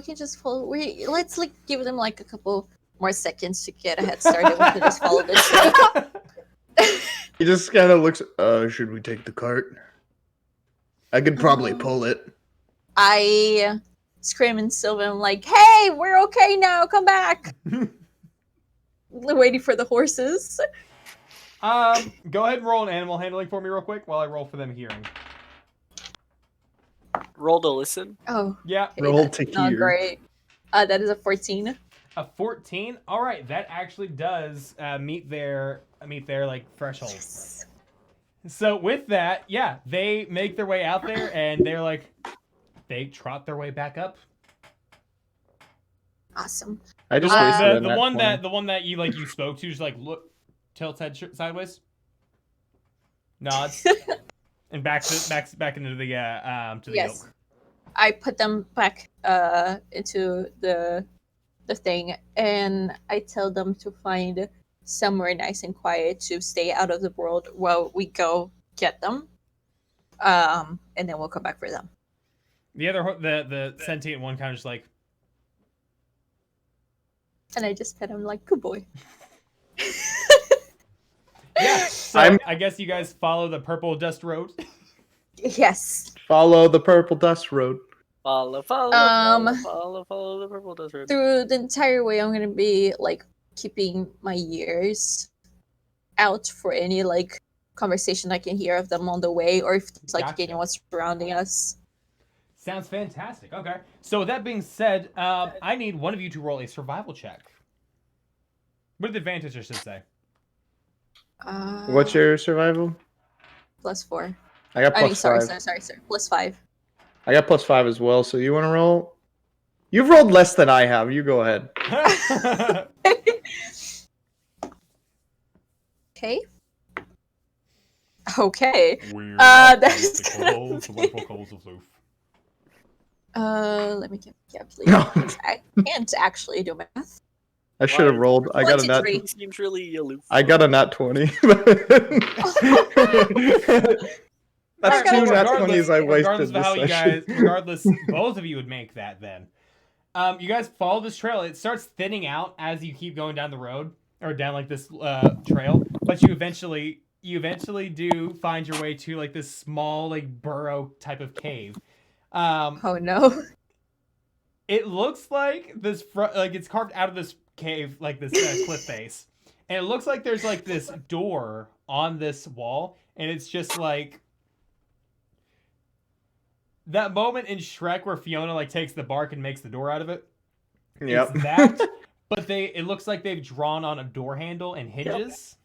can just follow. Let's like give them like a couple more seconds to get a head start, and we can just follow the trail.
He just kind of looks. Should we take the cart? I could probably pull it.
I scream and Sylvan like, "Hey, we're okay now. Come back!" Waiting for the horses.
Go ahead and roll an animal handling for me real quick while I roll for them hearing.
Roll to listen.
Oh,
Yeah,
okay,
Roll
that's
to
not
hear.
great. That is a 14.
a 14. All right, that actually does meet their like threshold.
Yes.
So with that, yeah, they make their way out there and they're like, they trot their way back up.
Awesome.
I just
Uh,
wasted
The
that
one
point.
that you spoke to just like tilts head sideways, nods, and back into the to the
Yes.
yoke.
I put them back into the thing, and I tell them to find somewhere nice and quiet to stay out of the world while we go get them. And then we'll come back for them.
The other the sentient one kind of just like,
And I just pet him like, good boy.
yeah. So I guess you guys follow the purple dust road.
Yes.
Follow the purple dust road.
Follow the purple desert.
Through the entire way, I'm gonna be like keeping my ears out for any like conversation I can hear of them on the way, or if it's like
Gotcha.
getting what's surrounding us.
Sounds fantastic. Okay. So with that being said, I need one of you to roll a survival check. With advantage, I should say.
What's your survival?
+4?
I got
I mean,
plus 5.
sorry. +5.
I got +5 as well. So you want to roll? You've rolled less than I have. You go ahead.
Okay. Okay.
We're
that's
the
gonna
kobolds, the wonderful kobolds of Floof.
Let me calculate.
No.
I can't actually do math.
I should have
Why?
rolled. I got a nat.
23.
Seems really aloof.
I got a nat 20. That's
Alright,
two
well,
nat 20s I
regardless
wasted
of how
this
you
session.
guys, regardless, both of you would make that then. You guys follow this trail. It starts thinning out as you keep going down the road or down like this trail, but you eventually do find your way to like this small like burrow type of cave.
Oh no.
It looks like this like it's carved out of this cave, like this cliff face, and it looks like there's like this door on this wall, and it's just like that moment in Shrek where Fiona like takes the bark and makes the door out of it.
Yep.
It's that, but it looks like they've drawn on a door handle and hinges.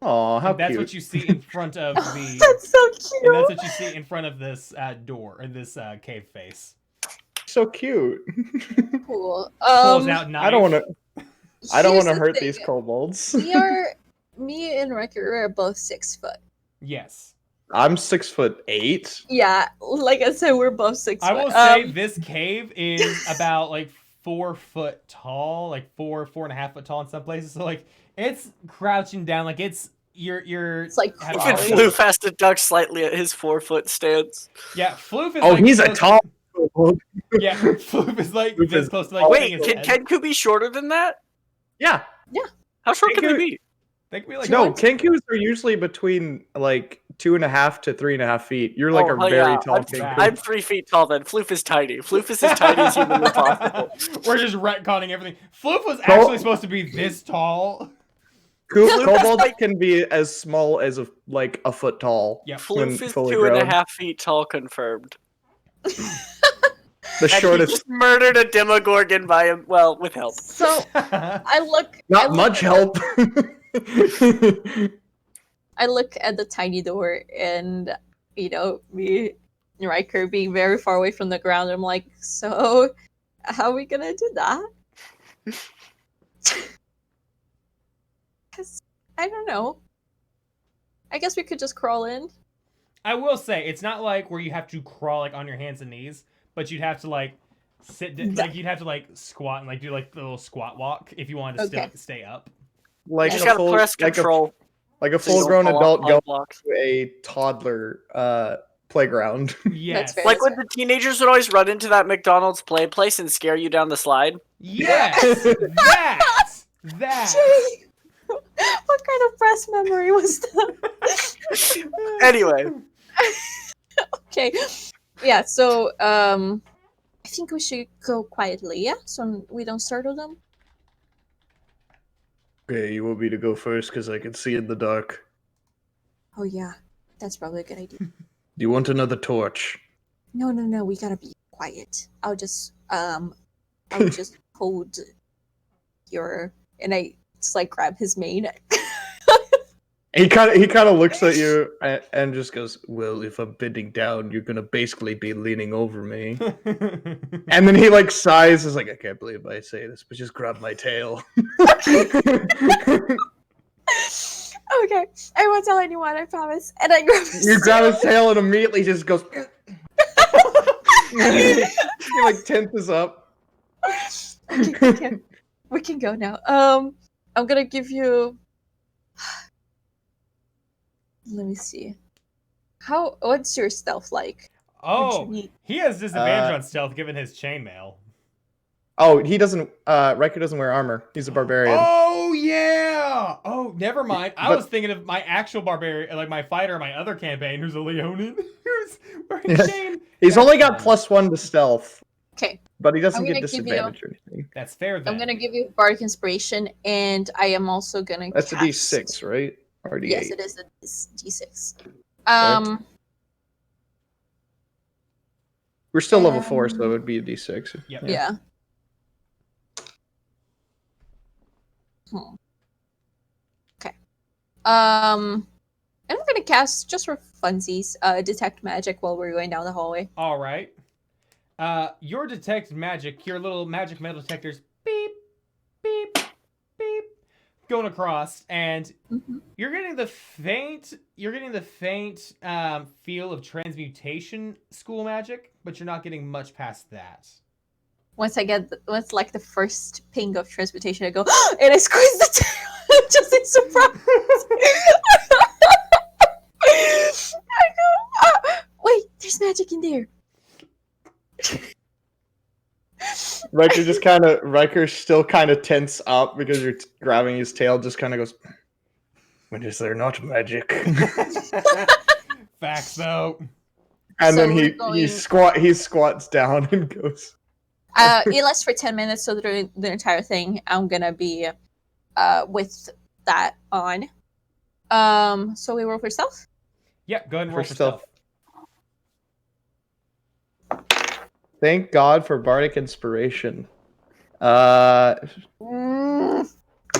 Aw, how
And that's
cute.
what you see in front of the.
That's so
And
cute.
that's what you see in front of this door and this cave face.
So cute.
Cool.
Pulls out knife.
I don't want to. I don't
here's
want to
the
hurt
thing.
these kobolds.
Me and Riker are both 6 foot.
Yes.
I'm 6'8".
Yeah, like I said, we're both 6
I
foot.
will say this cave is about like 4 foot tall, like 4.5 foot tall in some places. So like it's crouching down, like you're
It's like
have-
Even
crawling.
Floof has to duck slightly at his 4-foot stance.
Yeah, Floof is
Oh,
like
he's a
close-
tall kobold.
Yeah, Floof is like
Floof
this
is-
close to like
Wait,
hitting his
can
head.
Kenku be shorter than that?
Yeah.
How short can
Kenku-
they be?
They can be like
No, Kenkus are usually between like 2.5 to 3.5 feet. You're like
Oh,
a
hell
very
yeah.
tall Kenku.
I'm 3 feet tall then. Floof is tiny. Floof is as tiny as humanly possible.
We're just retconning everything. Floof was
Col-
actually supposed to be this tall.
Kobolds can be as small as like a foot tall.
Yep.
When
Floof is
fully
2.5
grown.
feet tall, confirmed.
The
And he
shortest.
just murdered a Demogorgon by him. Well, with help.
So I look.
Not much help.
I look at the tiny door, and me and Riker being very far away from the ground. I'm like, so how are we gonna do that? 'Cause I don't know. I guess we could just crawl in.
I will say it's not like where you have to crawl like on your hands and knees, but you'd have to like like you'd have to like squat and like do like the little squat walk if you wanted to
Okay.
stay up.
Like
You
You
a
just gotta
full,
press
like
control.
a
so you don't
full-grown
fall off
adult
on
going
blocks.
to a toddler playground.
Yes.
fair.
Like when the teenagers would always run into that McDonald's play place and scare you down the slide.
Yes. that.
Gee, what kind of press memory was that?
Anyway,
Okay. Yeah, so I think we should go quietly, yeah? So we don't startle them.
Okay, you want me to go first because I can see in the dark.
Oh yeah. That's probably a good idea.
Do you want another torch?
No, we gotta be quiet. I'll just hold your and I just like grab his mane.
He kind of looks at you and just goes, "Well, if I'm bending down, you're gonna basically be leaning over me." And then he like sighs, is like, "I can't believe I say this, but just grab my tail."
Okay. I won't tell anyone, I promise. And I grab his
You grab his tail and immediately just goes. He like tenses up.
Okay. We can go now. I'm gonna give you. Let me see. What's your stealth like?
Oh, he has disadvantage on stealth given his chainmail.
Oh, he doesn't. Riker doesn't wear armor. He's a barbarian.
Oh yeah. Oh, never mind. I
But-
was thinking of my actual barbarian, like my fighter in my other campaign, who's a Leonin, who's wearing
Yeah.
chain.
He's
That's
only got
fine.
+1 to stealth,
Okay,
but he doesn't
I'm
get
gonna give you-
disadvantage or anything.
That's fair then.
I'm gonna give you bardic inspiration, and I am also gonna.
That's a
cast...
D6, right? Or D8?
Yes, it is a D6.
We're still level 4, so it would be a D6.
Yep.
Yeah. Okay. I'm gonna cast, just for funsies, detect magic while we're going down the hallway.
All right. Your detect magic, your little magic metal detectors, beep, beep, beep, going across, and you're getting the faint feel of transmutation school magic, but you're not getting much past that.
Once like the first ping of transmutation, I go, and I squeeze the tail just in surprise. I go, wait, there's magic in there.
Riker's still kind of tense up because you're grabbing his tail. Just kind of goes, "When is there not magic?"
Facts though.
And
So
then he squats down and goes.
It lasts for 10 minutes, so during the entire thing, I'm gonna be with that on. So we roll for stealth.
Yeah, go ahead and roll for
stealth.
stealth.
Thank God for bardic inspiration. It's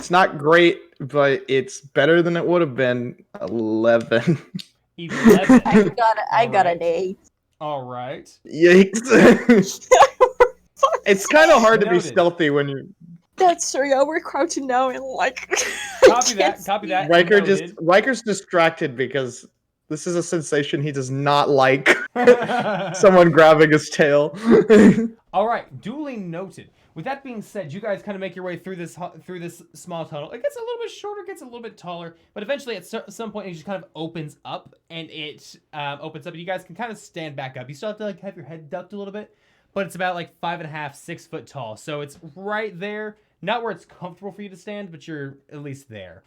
not great, but it's better than it would have been. 11.
11.
I got an 8.
All right.
Yikes! It's kind of hard to be
Noted.
stealthy when you.
That's sorry, we're crouching now and like.
Copy that.
Riker's distracted because this is a sensation he does not like. Someone grabbing his tail.
All right, duly noted. With that being said, you guys kind of make your way through this small tunnel. It gets a little bit shorter, gets a little bit taller, but eventually at some point it just kind of opens up, and you guys can kind of stand back up. You still have to like have your head ducked a little bit, but it's about like 5.5, 6 foot tall, so it's right there. Not where it's comfortable for you to stand, but you're at least there.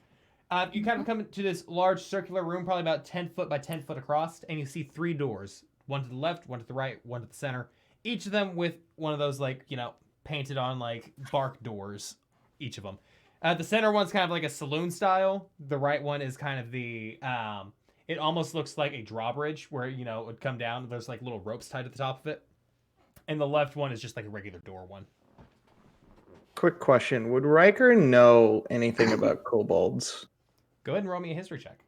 You kind of come into this large circular room, probably about 10 foot by 10 foot across, and you see 3 doors. One to the left, one to the right, one to the center. Each of them with one of those, like, you know, painted on, like, bark doors. Each of them. The center one's kind of like a saloon style. The right one is kind of the, it almost looks like a drawbridge where, you know, it would come down. There's, like, little ropes tied at the top of it. And the left one is just like a regular door one.
Quick question. Would Riker know anything about kobolds?
Go ahead and roll me a history check.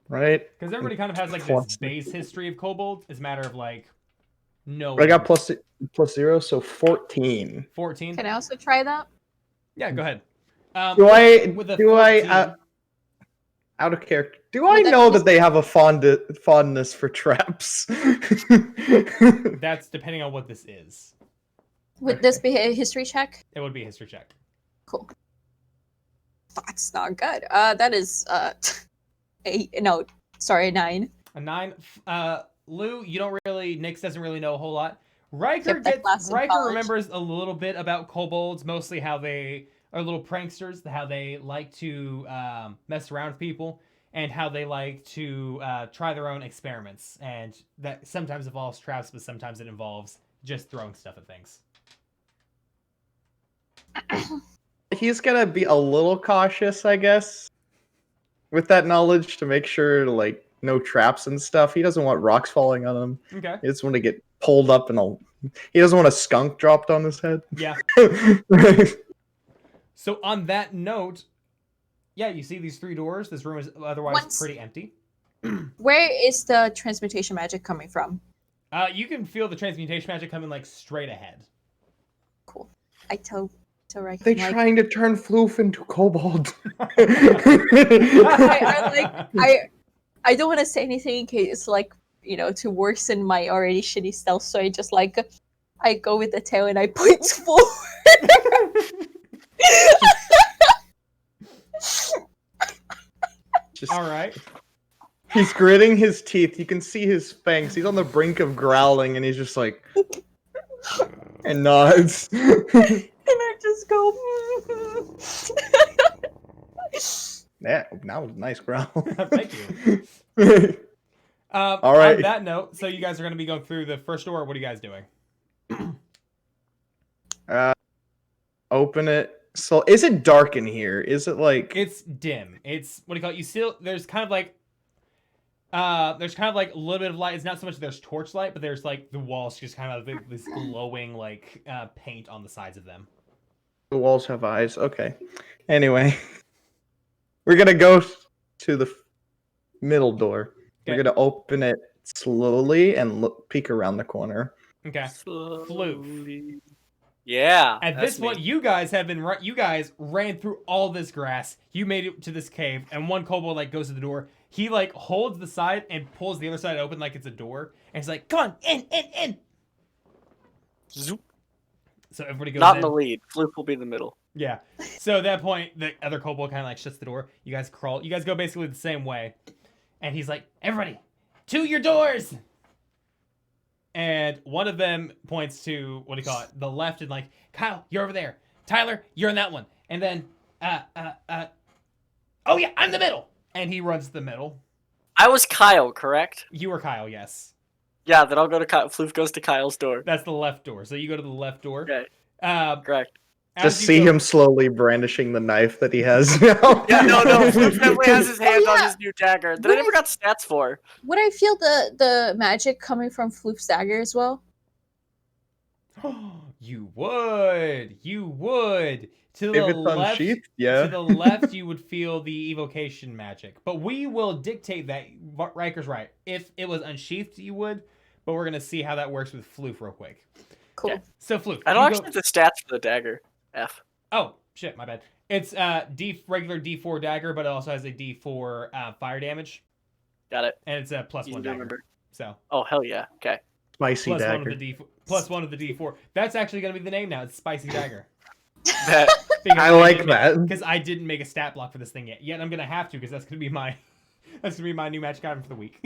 Right?
Because everybody kind of has like this base history of kobolds. It's a matter of like, no.
I got plus 0, so 14.
14.
Can I also try that?
Yeah, go ahead.
Out of character, do I know that they have a fondness for traps?
That's depending on what this is.
Would this be a history check?
It would be a history check.
Cool. That's not good. That is 8. No, sorry, 9.
A 9. Lou, you don't really. Nix doesn't really know a whole lot. Riker remembers a little bit about kobolds, mostly how they are little pranksters, how they like to mess around with people, and how they like to try their own experiments. And that sometimes involves traps, but sometimes it involves just throwing stuff at things.
He's gonna be a little cautious, I guess, with that knowledge to make sure, like, no traps and stuff. He doesn't want rocks falling on him.
Okay.
He doesn't want to get pulled up and he doesn't want a skunk dropped on his head.
Yeah. So on that note, yeah, you see these 3 doors. This room is otherwise pretty empty.
Where is the transmutation magic coming from?
You can feel the transmutation magic coming like straight ahead.
Cool. I tell Riker.
They're trying to turn Floof into kobold.
I don't want to say anything in case, like, you know, to worsen my already shitty stealth. So I just like, I go with the tail and I point forward.
All right.
He's gritting his teeth. You can see his fangs. He's on the brink of growling, and he's just like, and nods.
And I just go.
Yeah, that was a nice growl.
Thank you.
All right.
On that note, so you guys are going to be going through the first door. What are you guys doing?
Open it. So, is it dark in here? Is it like?
It's dim. It's what do you call it? You still there's kind of like a little bit of light. It's not so much there's torchlight, but there's like the walls just kind of this glowing like paint on the sides of them.
The walls have eyes. Okay. Anyway, we're gonna go to the middle door.
Okay.
We're gonna open it slowly and peek around the corner.
Okay.
Slowly. Yeah.
At
that's
this point,
me.
you guys have been you guys ran through all this grass. You made it to this cave, and one kobold like goes to the door. He like holds the side and pulls the other side open like it's a door, and he's like, "Come on, in."
Zoop.
So everybody goes
Not in
in.
the lead. Floof will be in the middle.
Yeah. So at that point, the other kobold kind of like shuts the door. You guys crawl. You guys go basically the same way, and he's like, "Everybody, to your doors." And one of them points to what do you call it? The left, and like, Kyle, you're over there. Tyler, you're in that one. And then, oh yeah, I'm the middle. And he runs to the middle.
I was Kyle, correct?
You were Kyle, yes.
Yeah, then I'll go to Kyle. Floof goes to Kyle's door.
That's the left door. So you go to the left door.
Okay.
As
Correct.
Just
you
see
go-
him slowly brandishing the knife that he has now.
Yeah, no. Floof definitely has his hands on
yeah.
his new dagger that I never got stats for.
Would I feel the magic coming from Floof's dagger as well?
You would. To
If
the
it's
left,
unsheathed, yeah.
to the left, you would feel the evocation magic. But we will dictate that. Riker's right. If it was unsheathed, you would. But we're gonna see how that works with Floof real quick.
Cool.
Yeah.
So Floof,
I don't
you
actually have the stats for the dagger. F.
Oh shit, my bad. It's regular D4 dagger, but it also has a D4 fire damage,
Got it.
and it's a +1
Easy to
dagger.
remember.
So
Oh, hell yeah. Okay.
Spicy
plus
dagger.
one of the D4. Plus one of the D4. That's actually gonna be the name now. It's Spicy Dagger.
Bet.
I like that.
Because I didn't make a stat block for this thing yet. Yet I'm gonna have to because that's gonna be my new magic item for the week.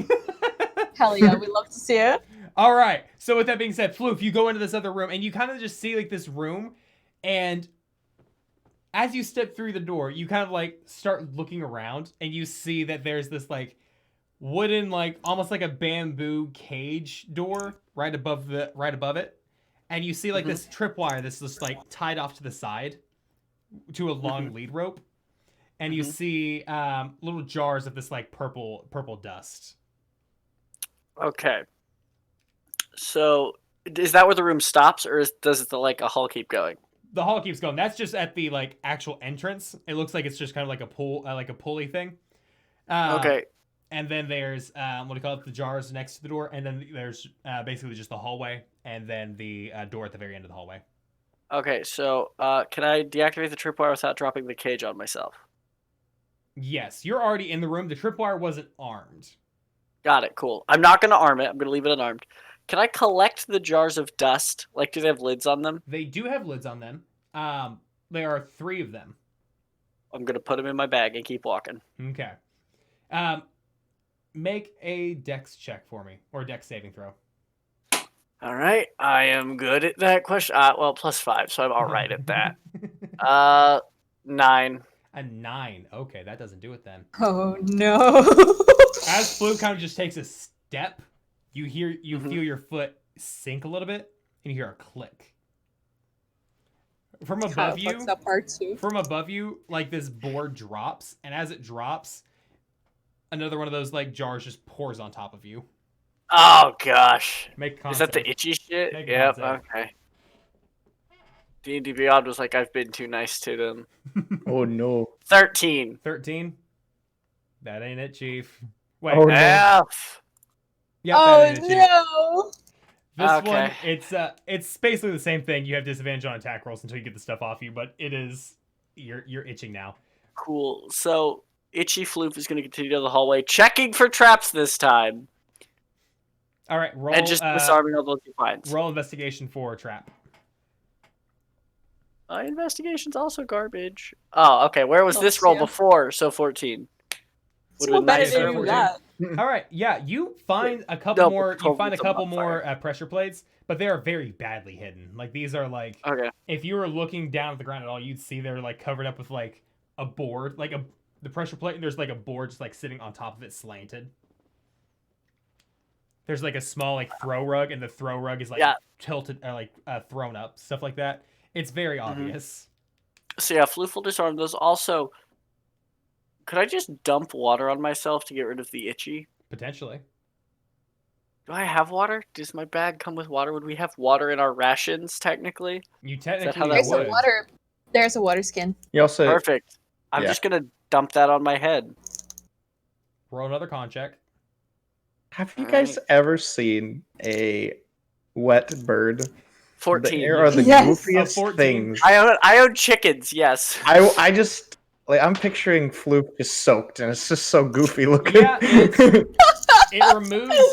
Hell yeah, we love to see it.
All right. So with that being said, Floof, you go into this other room and you kind of just see like this room, and as you step through the door, you kind of like start looking around and you see that there's this like wooden, like almost like a bamboo cage door right above it, and you see like this tripwire that's just like tied off to the side to a long lead rope, and you see little jars of this like purple dust.
Okay. So, is that where the room stops, or does the like a hall keep going?
The hall keeps going. That's just at the like actual entrance. It looks like it's just kind of like a pulley thing.
Okay.
And then there's what do you call it? The jars next to the door, and then there's basically just the hallway, and then the door at the very end of the hallway.
Okay. So, can I deactivate the tripwire without dropping the cage on myself?
Yes, you're already in the room. The tripwire wasn't armed.
Got it. Cool. I'm not gonna arm it. I'm gonna leave it unarmed. Can I collect the jars of dust? Like, do they have lids on them?
They do have lids on them. There are 3 of them.
I'm gonna put them in my bag and keep walking.
Okay. Make a dex check for me, or a dex saving throw.
All right. I am good at that question. Well, +5, so I'm all right at that. 9.
A 9. Okay, that doesn't do it then.
Oh no.
As Floof kind of just takes a step, you feel your foot sink a little bit, and you hear a click. From above you,
Fucks up part 2.
from above you, like this board drops, and as it drops, another one of those like jars just pours on top of you.
Oh gosh.
Make
Is that the
contact.
itchy shit?
Make
Yep.
contact.
Okay. D&D Beyond was like, I've been too nice to them.
Oh no.
13.
13. That ain't it, Chief. Wait.
Oh, no.
F.
Yep, that
Oh
ain't it, Chief.
no.
This
Okay.
one, it's basically the same thing. You have disadvantage on attack rolls until you get the stuff off you, but it is you're itching now.
Cool. So, Itchy Floof is going to continue down the hallway, checking for traps this time.
All right, roll
And just disarming all those he finds.
roll investigation for a trap.
Investigation's also garbage. Oh, okay. Where was
Oh,
this roll
yeah.
before? So 14.
It's
Would've
more
been
better
nicer
than
if
you
we
got.
All right, yeah, you find a couple
No,
more. You
Kobolds
find a
are
couple
on
more
fire.
pressure plates, but they are very badly hidden. Like these are like,
Okay.
if you were looking down at the ground at all, you'd see they're like covered up with like a board, like the pressure plate, and there's like a board just like sitting on top of it, slanted. There's like a small like throw rug, and the throw rug is like
Yeah.
tilted or like thrown up, stuff like that. It's very
Mm-hmm.
obvious.
So yeah, Floof will disarm those. Also, could I just dump water on myself to get rid of the itchy?
Potentially.
Do I have water? Does my bag come with water? Would we have water in our rations, technically?
You
how
technically
that
There's
would.
a water. There's a water skin.
You also
Perfect. I'm
yeah.
just going to dump that on my head.
Roll another con check.
Have you guys ever seen a wet bird?
14.
They are the
Yes.
goofiest
14.
things.
I own chickens. Yes.
I just like I'm picturing Floof just soaked, and it's just so goofy looking.
Yeah,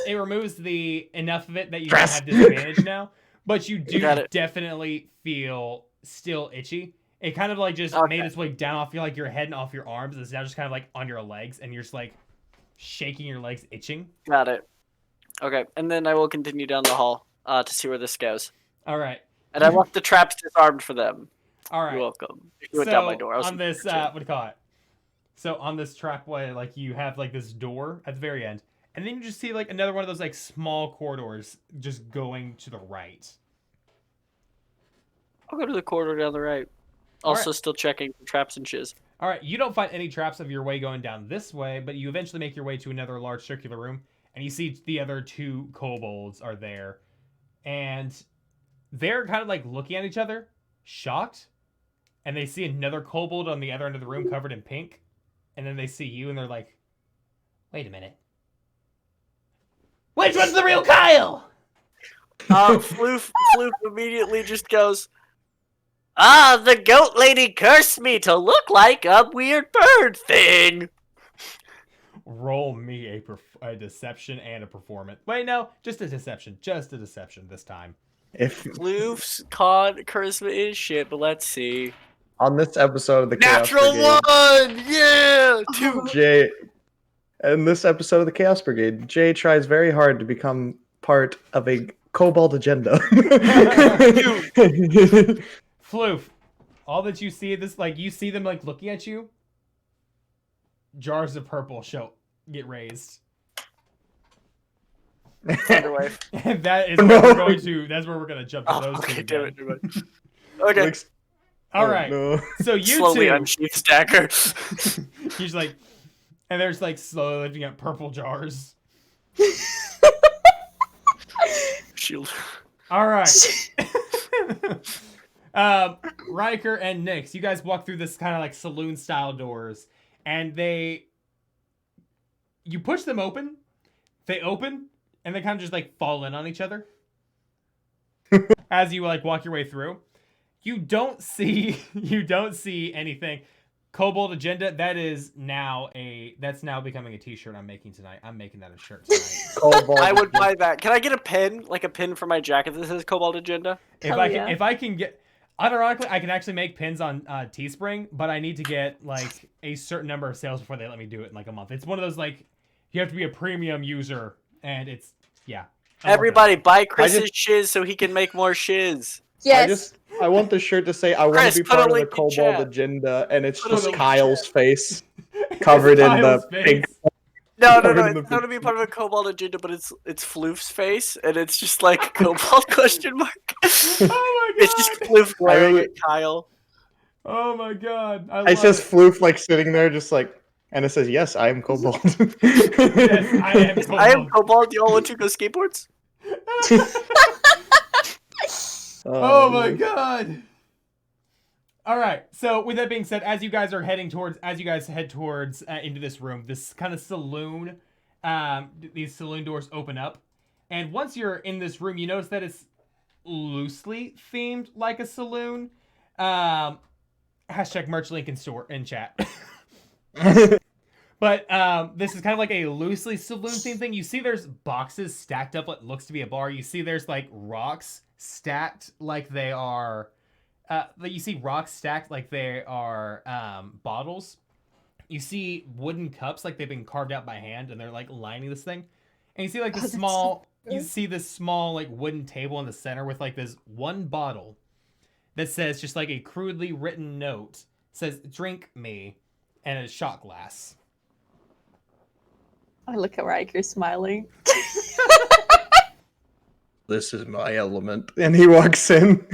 it removes the enough of it that you don't
Dress.
have disadvantage now, but you do
Got it.
definitely feel still itchy. It kind of like just
Okay.
made its way down off your head and off your arms. It's now just kind of like on your legs, and you're just like shaking your legs, itching.
Got it. Okay, and then I will continue down the hall to see where this goes.
All right,
And I left the traps disarmed for them.
all
You're
right.
welcome. You went down my door. I was
on this, what do you call it? So on this trapway, like you have like this door at the very end, and then you just see like another one of those like small corridors just going to the right.
I'll go to the corridor down the right. Also,
Alright.
still checking for traps and shiz.
All right, you don't find any traps of your way going down this way, but you eventually make your way to another large circular room, and you see the other two kobolds are there, and they're kind of like looking at each other, shocked, and they see another kobold on the other end of the room covered in pink, and then they see you, and they're like, "Wait a minute, which one's the real Kyle?"
Floof immediately just goes, the goat lady cursed me to look like a weird bird thing.
Roll me a deception and a performance. Wait, no, just a deception this time.
If
Floof's charisma is shit, but let's see.
on this episode of the Chaos
Natural
Brigade,
1! Yeah! 2!
Jay, in this episode of the Chaos Brigade, Jay tries very hard to become part of a Kobold agenda.
Floof, all that you see this, like you see them like looking at you. Jars of purple get raised,
Underway.
and that is
No.
where we're going to. That's where we're going to jump to
Oh,
those
okay,
two.
damn
again.
it. Never mind. Okay.
Looks-
All
oh,
right,
no.
so you
Slowly
two,
unsheath Stacker.
he's like, and there's like slowly lifting up purple jars.
Shield.
All right. Riker and Nyx, you guys walk through this kind of like saloon style doors, and you push them open, they open, and they kind of just like fall in on each other as you like walk your way through. You don't see anything. Kobold agenda, that's now becoming a t-shirt I'm making tonight. I'm making that a shirt tonight.
Kobold
I would
agenda.
buy that. Can I get a pin? Like a pin for my jacket that says Cobalt Agenda?
Hell yeah.
If I can get, unironically, I can actually make pins on Teespring, but I need to get like a certain number of sales before they let me do it in like a month. It's one of those like you have to be a premium user, and it's yeah. I'm
Everybody buy
I
Chris's
just-
shiz so he can make more shiz.
Yes.
I want the shirt to say I want
Chris,
to be
put a
part of the
link in
Kobold
chat.
agenda, and it's
Put a
just
link in
Kyle's
chat.
face
working on it.
covered in the
Kyle's
pink.
face.
No,
Covered in
it's
the
not to be part of a Cobalt Agenda, but it's Floof's face, and it's just like Cobalt question mark.
Oh my god!
It's just Floof glaring at Kyle.
Oh my god!
It's just Floof like sitting there, just like, and it says, "Yes, I am Kobold."
Yes, I am.
I am Cobalt. Y'all want to go skateboards?
Oh my god! All right. So with that being said, as you guys head towards into this room, this kind of saloon, these saloon doors open up, and once you're in this room, you notice that it's loosely themed like a saloon. Hashtag merch link in store in chat. But this is kind of like a loosely saloon themed thing. You see there's boxes stacked up what looks to be a bar. You see there's like rocks stacked like they are bottles. You see wooden cups like they've been carved out by hand and they're like lining this thing. And you see like this small like wooden table in the center with like this one bottle that says just like a crudely written note says "drink me" and a shot glass.
I look at Riker smiling.
This is my element, and he walks in.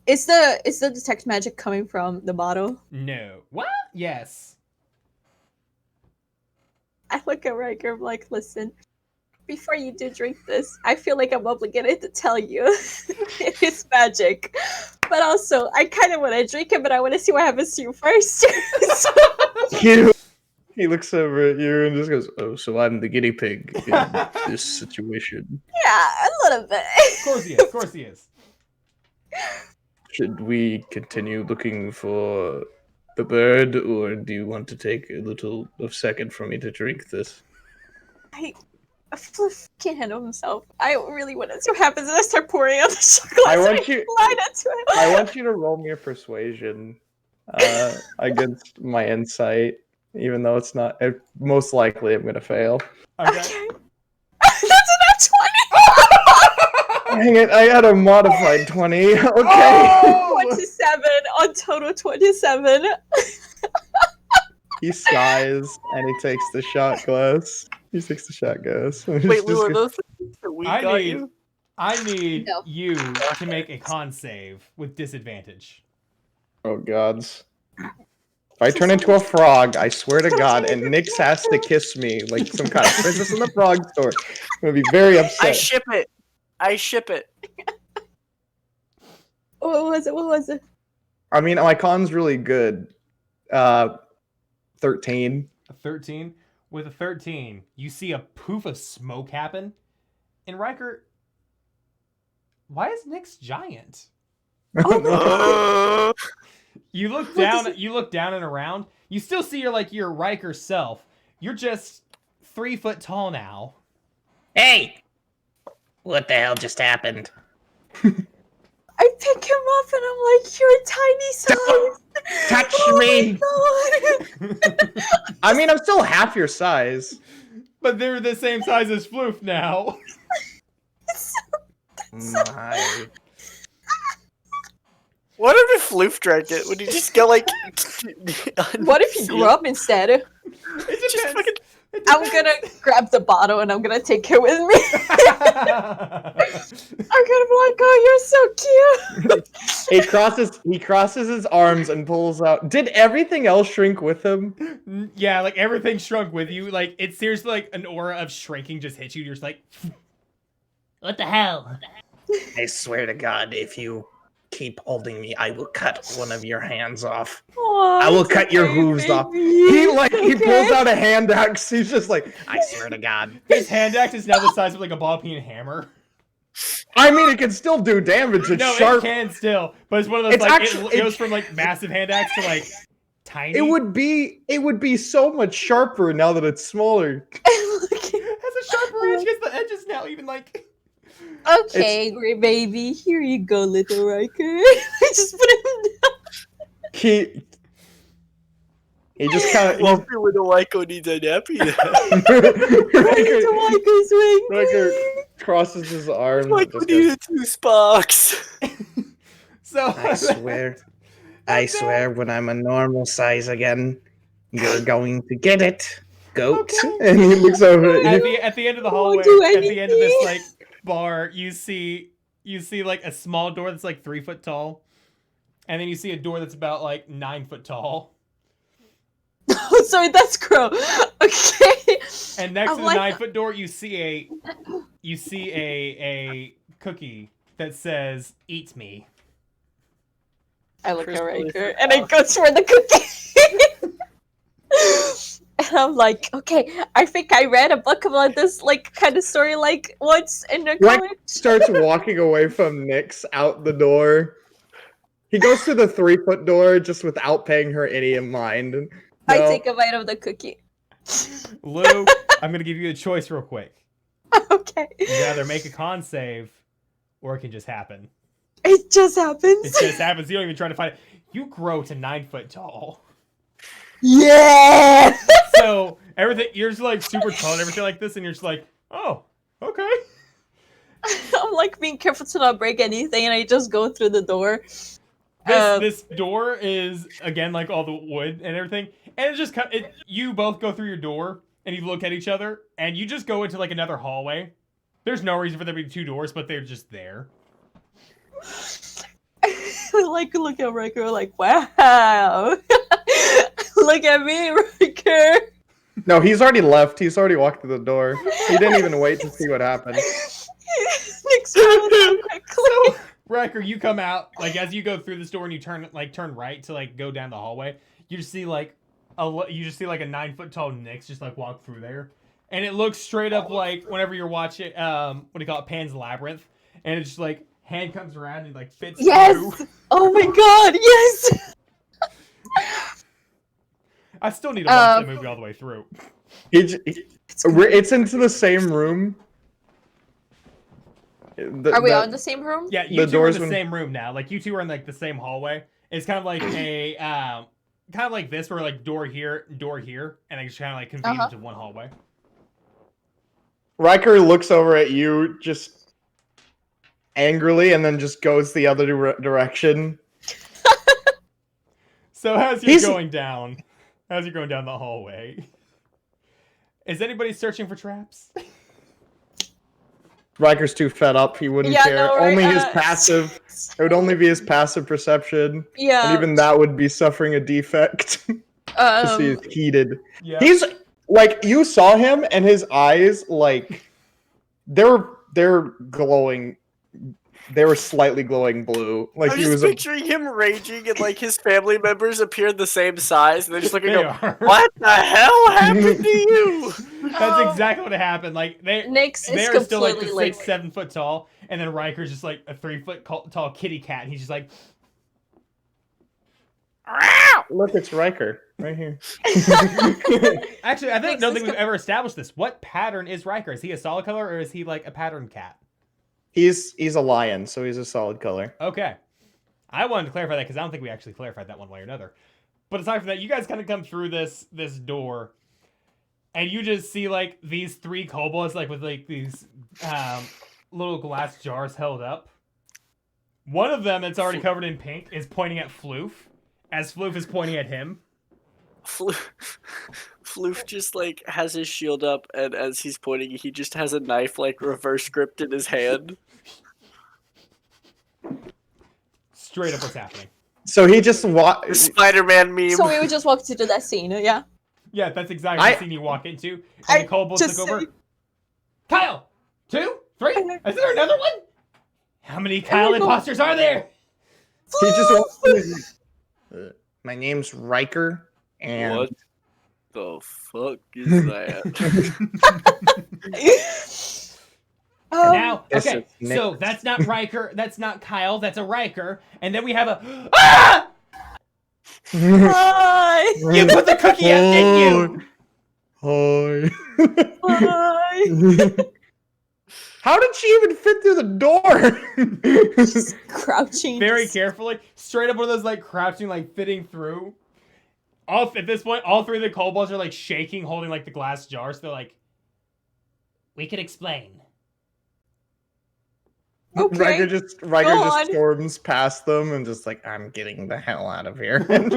Is the detect magic coming from the bottle?
No. What? Yes.
I look at Riker, I'm like, listen, before you do drink this, I feel like I'm obligated to tell you it is magic. But also, I kind of want to drink it, but I want to see what happens to you first.
You He looks over at you and just goes, "Oh, so I'm the guinea pig in this situation.
Yeah, a little bit.
Of course he is. Of course he is.
Should we continue looking for the bird, or do you want to take a little of second for me to drink this?"
Floof can't handle himself. I really want to see what happens and I start pouring out the chocolate.
I want
so
you-
slide into it.
I want you to roll me a persuasion against my insight, even though it's not. Most likely, I'm gonna fail.
Okay.
That's enough 20.
Dang it! I had a modified 20. Okay.
Oh!
27 on total 27.
He sighs and he takes the shot glass. He takes the shot glass.
Wait, Lou, are those things that we
I
got
need-
you?
I need
No.
you to make a con save with disadvantage.
Oh gods. If I turn into a frog, I swear to God, and Nyx has to kiss me like some kind of Princess in the Frog story, I'm gonna be very
I
upset.
ship it. I ship it.
What was it? What was it?
I mean, my con's really good. 13.
A 13. With a 13, you see a poof of smoke happen. And Riker, why is Nyx giant? You look
What
down.
does it-
You look down and around. You still see your Riker self. You're just 3 foot tall now.
Hey! What the hell just happened?
I pick him up and I'm like, you're tiny size.
Touch
Oh
me!
my God.
I mean, I'm still half your size.
But they're the same size as Floof now.
My.
What if Floof drank it? Would he just get like?
What if he grew up instead?
It
Just
depends.
fucking-
It
I'm
depends.
gonna grab the bottle and I'm gonna take it with me. I'm gonna be like, oh, you're so cute.
He crosses his arms and pulls out. Did everything else shrink with him?
Yeah, like everything shrunk with you. Like it's seriously like an aura of shrinking just hits you. You're just like,
What the hell?
I swear to God, if you keep holding me, I will cut one of your hands off.
Aw,
I will
it's
cut your
okay,
hooves off.
baby.
He
Okay.
pulls out a hand axe. He's just like, I swear to God.
his hand axe is now the size of like a ball peen hammer.
I mean, it can still do damage. It's
No,
sharp.
it can still, but it's one of those
It's
like
actually-
it goes from like massive hand axe to like tiny.
It would be so much sharper now that it's smaller.
It has a sharper edge because the edge is now even like.
Okay, great baby. Here you go, little Riker. I just put him down.
He just kind of
Well, with a Lyco needs a nappy.
Little Riker's wing.
Riker
please.
crosses his arms. and
Lyco
just goes,
needed 2 sparks.
So
I swear, when I'm a normal size again, you're going to get it, goat.
Okay.
and he looks over at you.
at the end of the
I won't
hallway,
do
at the end of this
anything.
like bar, you see like a small door that's like 3 foot tall, and then you see a door that's about like 9 foot tall.
Oh, sorry, that's Crow. Okay.
And next
I'm
to the
like-
9 foot door, you see a cookie that says "Eat me."
I look at
Crystal is
Riker
the
and I go for the cookie. And I'm like, okay, I think I read a book about this like kind of story like once in the
Like-
college.
Starts walking away from Nyx out the door. He goes to the 3-foot door just without paying her any mind.
I
No.
take a bite of the cookie.
Lou, I'm gonna give you a choice real quick.
Okay.
You can either make a con save, or it can just happen.
It just happens.
It just happens. You don't even try to find it. You grow to 9 foot tall.
Yeah.
So everything, you're just like super tall and everything like this, and you're just like, oh, okay.
I'm like being careful to not break anything, and I just go through the door. Um,
This door is again like all the wood and everything, and it's just you both go through your door and you look at each other, and you just go into like another hallway. There's no reason for there to be 2 doors, but they're just there.
like look at Riker, like wow. Look at me, Riker.
No, he's already left. He's already walked through the door. He didn't even wait to see what happened.
Nick's running so quickly.
So, Riker, you come out like as you go through this door and you turn right to like go down the hallway. You just see like you just see like a 9-foot tall Nyx just like walk through there, and it looks straight up like whenever you're watching what do you call it, Pan's Labyrinth, and it's just like hand comes around and like fits
Yes!
through.
Oh my god, yes!
I still need to watch that movie all the way through.
It's into the same room.
Are we all in the same room?
Yeah, you
The
two are in
doors
the
when-
same room now. Like you two are in like the same hallway. It's kind of like a kind of like this, where like door here, and they just kind of like convene into one hallway.
Riker looks over at you just angrily and then just goes the other direction.
So as you're going down the hallway, is anybody searching for traps?
Riker's too fed up. He wouldn't care.
No, right,
only his passive. It would only be his passive perception.
Yeah.
And even that would be suffering a defect. Because he is heated.
Yeah.
He's like, you saw him and his eyes, like, they're glowing. They were slightly glowing blue. Like
I'm
he
just
was
picturing him raging, and like his family members appear the same size, and they're just looking
They
at him,
are.
what the hell happened to you?
That's exactly what happened. Like
Nyx is
they're still like
completely
the 6-7 foot tall, and then Riker's just like a 3-foot tall kitty cat, and he's just like,
Look, it's Riker right here.
actually, I don't
Nyx
think we've ever established this. What pattern is Riker? Is he a solid color or is he like a pattern cat?
He's a lion, so he's a solid color.
Okay. I wanted to clarify that because I don't think we actually clarified that one way or another. But aside from that, you guys kind of come through this door, and you just see like these 3 kobolds like with like these little glass jars held up. One of them that's already covered in pink is pointing at Floof, as Floof is pointing at him.
Floof just like has his shield up, and as he's pointing, he just has a knife like reverse gripped in his hand.
Straight up what's happening.
So he just
The Spider-Man meme.
So we would just walk into that scene, yeah?
Yeah, that's exactly the scene you walk into. And the kobolds
just
look over. Kyle! 2? 3? Is there another one? How many Kyle imposters are there?
He just walks in. My name's Riker, and
What the fuck is that?
Now,
This
okay,
is
so
Nick.
that's not Riker, that's not Kyle, that's a Riker, and then we have a ah!
Hi!
You put the cookie out, didn't you?
Hi.
Hi!
How did she even fit through the door?
Just crouching.
Very
just-
carefully, straight up one of those like crouching, like fitting through. At this point, all 3 of the kobolds are like shaking, holding like the glass jars. They're like, "We can explain."
Okay.
Riker just
on.
storms past them and just like, I'm getting the hell out of here.
Riker,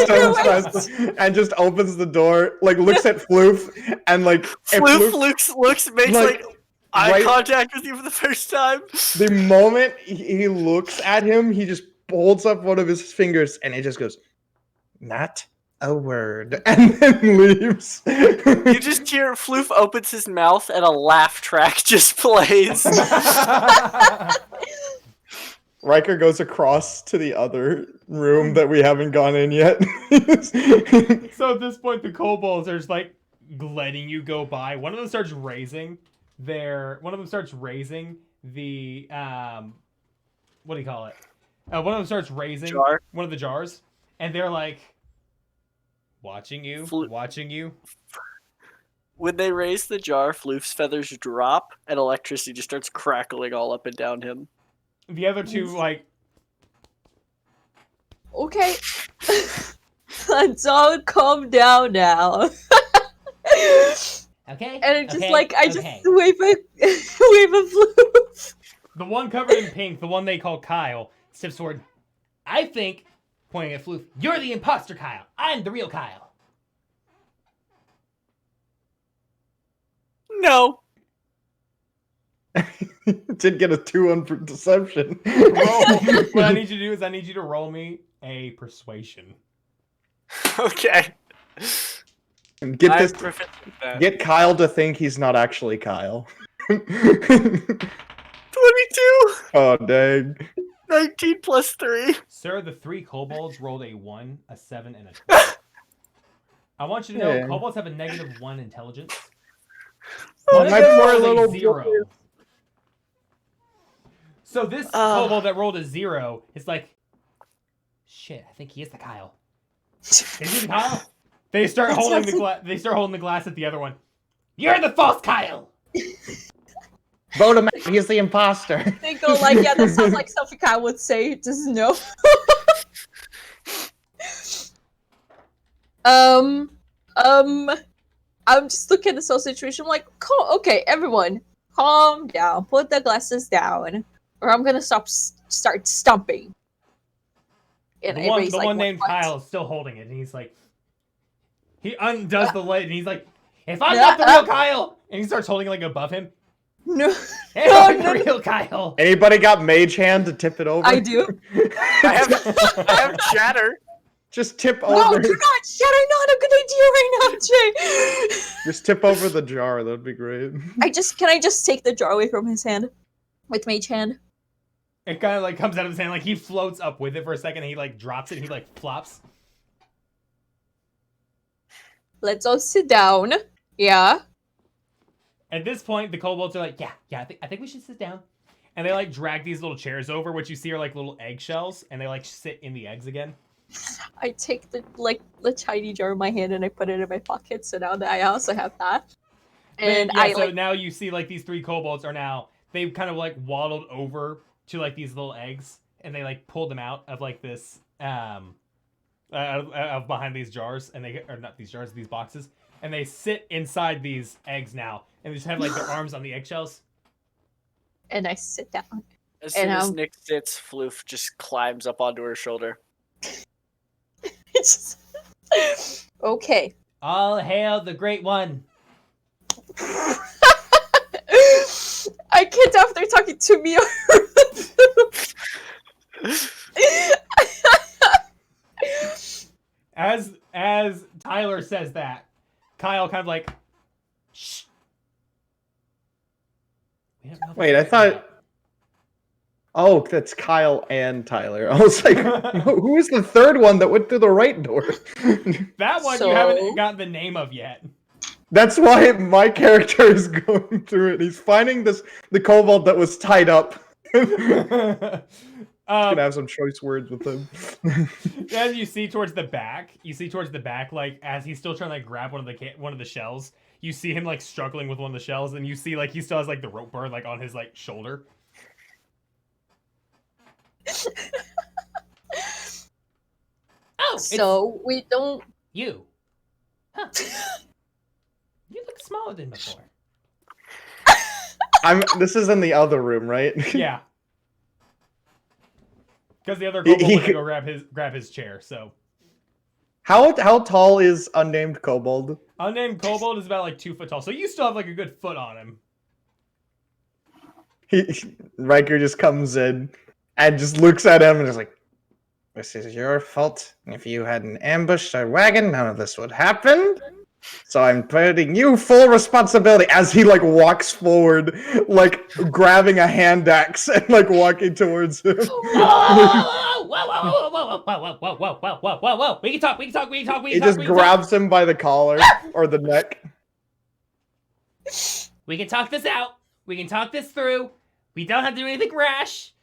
Storms past them and just opens the door, like looks at Floof and like if
Floof looks makes
like,
like eye
right-
contact with you for the first time.
the moment he looks at him, he just holds up one of his fingers and it just goes, not a word, and then leaves.
You just hear Floof opens his mouth and a laugh track just plays.
Riker goes across to the other room that we haven't gone in yet.
So at this point, the kobolds are just like letting you go by. One of them starts raising the what do you call it? One of them starts raising
Jar.
one of the jars, and they're like watching you.
When they raise the jar, Floof's feathers drop, and electricity just starts crackling all up and down him.
The other 2 like
Okay. Let's all calm down now.
okay,
And it's just like, I just wave a Floof.
the one covered in pink, the one they call Kyle, steps forward. I think, pointing at Floof, you're the imposter, Kyle. I'm the real Kyle.
No.
Did get a 2 on deception.
What I need you to do is I need you to roll me a persuasion.
Okay.
Get
I'm
this.
proficient at that.
Get Kyle to think he's not actually Kyle.
22!
Oh dang!
19 plus 3.
Sir, the 3 kobolds rolled a 1, a 7, and a 12. I want you to know,
Yeah.
kobolds have a -1 intelligence.
Oh,
One of
my
them
poor
rolled a
little
0.
boy.
So this kobold that rolled a 0 is like, shit. I think he is the Kyle. Is he the Kyle? They start
That
holding
sounds
the They start holding the glass at the other one. You're the false Kyle.
Vote him out. He's the imposter.
They go like, yeah, that sounds like something I would say. Just no. I'm just looking at this whole situation. I'm like, okay, everyone, calm down. Put the glasses down, or I'm gonna start stomping. And
The
I
one,
raise,
the
like,
one named
foot.
Kyle is still holding it, and he's like, he undoes the lid, and he's like, if I'm not the real Kyle, and he starts holding it like above him.
No,
Hey,
No,
I'm
no,
the real Kyle.
Anybody got mage hand to tip it over?
I do.
I have chatter.
Just tip
No,
over.
do not shatter. Not a good idea right now, Jay.
Just tip over the jar. That'd be great.
Can I just take the jar away from his hand with mage hand?
It kind of like comes out of his hand, like he floats up with it for a second, and he like drops it, and he like flops.
Let's all sit down. Yeah.
At this point, the kobolds are like, yeah, I think we should sit down. And they like drag these little chairs over, which you see are like little eggshells, and they like sit in the eggs again.
I take the tiny jar in my hand and I put it in my pocket, so now that I also have that. And
yeah, so now you see like these 3 kobolds are now, they've kind of like waddled over to like these little eggs, and they like pulled them out of like this of behind these jars, and they or not these jars, these boxes, and they sit inside these eggs now, and they just have like their arms on the eggshells.
and I sit down.
As soon as
And,
Nick sits, Floof just climbs up onto her shoulder.
It's just... Okay.
All hail the great one.
I can't tell if they're talking to me or
As Tyler says that, Kyle kind of like, shh. We don't know if
Wait,
it's
I thought. Oh, that's Kyle and Tyler. I was like, who was the third one that went through the right door?
that one
So-
you haven't gotten the name of yet.
That's why my character is going through it. He's finding the kobold that was tied up. Gonna have some choice words with him.
Then you see towards the back, like as he's still trying to like grab one of the shells. You see him like struggling with one of the shells, and you see like he still has like the rope burn like on his like shoulder. Oh,
so we don't.
you. Huh. You look smaller than before.
This is in the other room, right?
Yeah. Because the other kobold
He-
went to go grab his chair. So
How tall is unnamed kobold?
unnamed kobold is about like 2 foot tall. So you still have like a good foot on him.
Riker just comes in and just looks at him and is like, "This is your fault. If you hadn't ambushed our wagon, none of this would happen. So I'm putting you full responsibility." As he like walks forward, like grabbing a hand axe and like walking towards him.
Whoa. We can talk.
He just grabs him by the collar or the neck.
We can talk this out. We can talk this through. We don't have to do anything rash.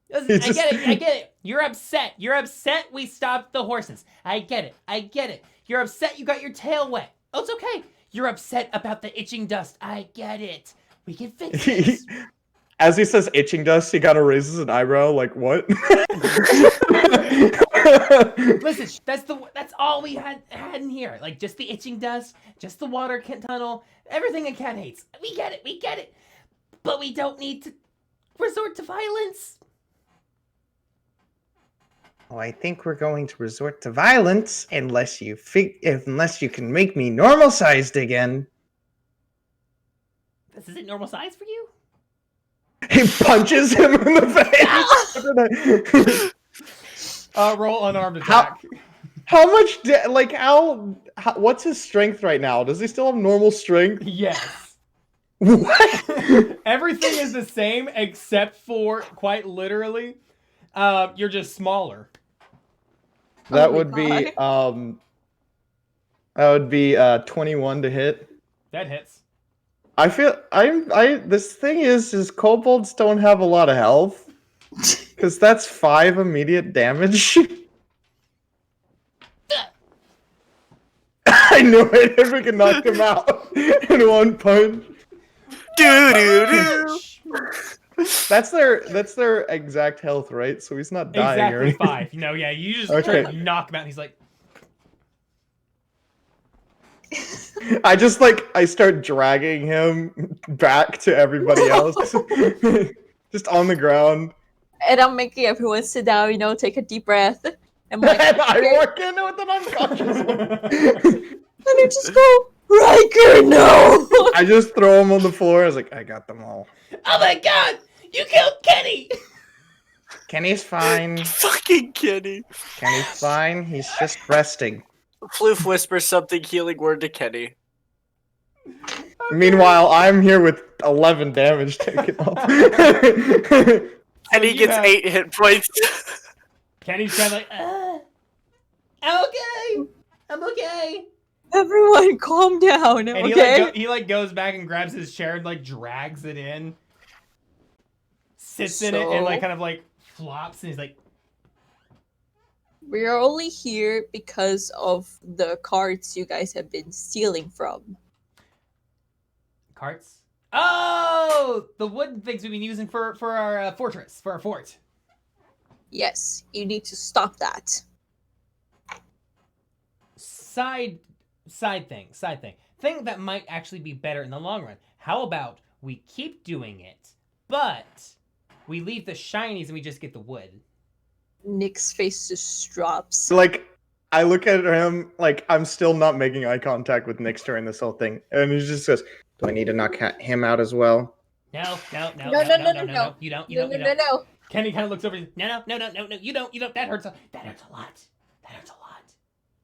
Listen, I get it. You're upset. We stopped the horses. I get it. You're upset you got your tail wet. Oh, it's okay. You're upset about the itching dust. I get it. We can fix this.
As he says itching dust, he kind of raises an eyebrow, like, what?
Listen, that's all we had in here. Like just the itching dust, just the water tunnel, everything a cat hates. We get it. But we don't need to resort to violence.
Oh, I think we're going to resort to violence unless you can make me normal sized again.
This isn't normal size for you?
He punches him in the face.
Roll unarmed attack.
How much, what's his strength right now? Does he still have normal strength?
Yes.
What?
Everything is the same except for, quite literally, you're just smaller.
That
Oh my
would be that would be 21 to hit.
That hits.
I feel this thing is kobolds don't have a lot of health. Cause that's 5 immediate damage. I knew it. If we could knock him out in one punch.
Do do do.
That's their exact health, right? So he's not dying or
Exactly
anything.
5. No, yeah, you just
Okay.
try to knock him out. And he's like,
I start dragging him back to everybody else. Just on the ground.
And I'm making everyone sit down, take a deep breath. I'm like,
And I
okay.
walk in with an unconscious one.
And I just go, Riker, no!
I just throw him on the floor. I was like, I got them all.
oh my god, you killed Kenny!
Kenny's fine.
Fucking Kenny.
Kenny's fine. He's just resting.
Floof whispers something healing word to Kenny.
Meanwhile, I'm here with 11 damage taken off.
And he
you
gets
have-
8 hit points.
Kenny's kind of like, I'm okay. I'm okay.
Everyone calm down,
And
okay?
he goes back and grabs his chair and like drags it in, sits in it and like
So-
kind of like flops and he's like,
We are only here because of the cards you guys have been stealing from.
carts. Oh, the wooden things we've been using for our fortress, for our fort.
Yes, you need to stop that.
Side thing. Thing that might actually be better in the long run. How about we keep doing it, but we leave the shinies and we just get the wood.
Nick's face just drops.
So, like, I look at him, like, I'm still not making eye contact with Nyx during this whole thing. And he just says,
Do I need to knock him out as well?
No.
No.
You don't.
No.
Kenny kind of looks over. And, no. You don't. That hurts. That hurts a lot.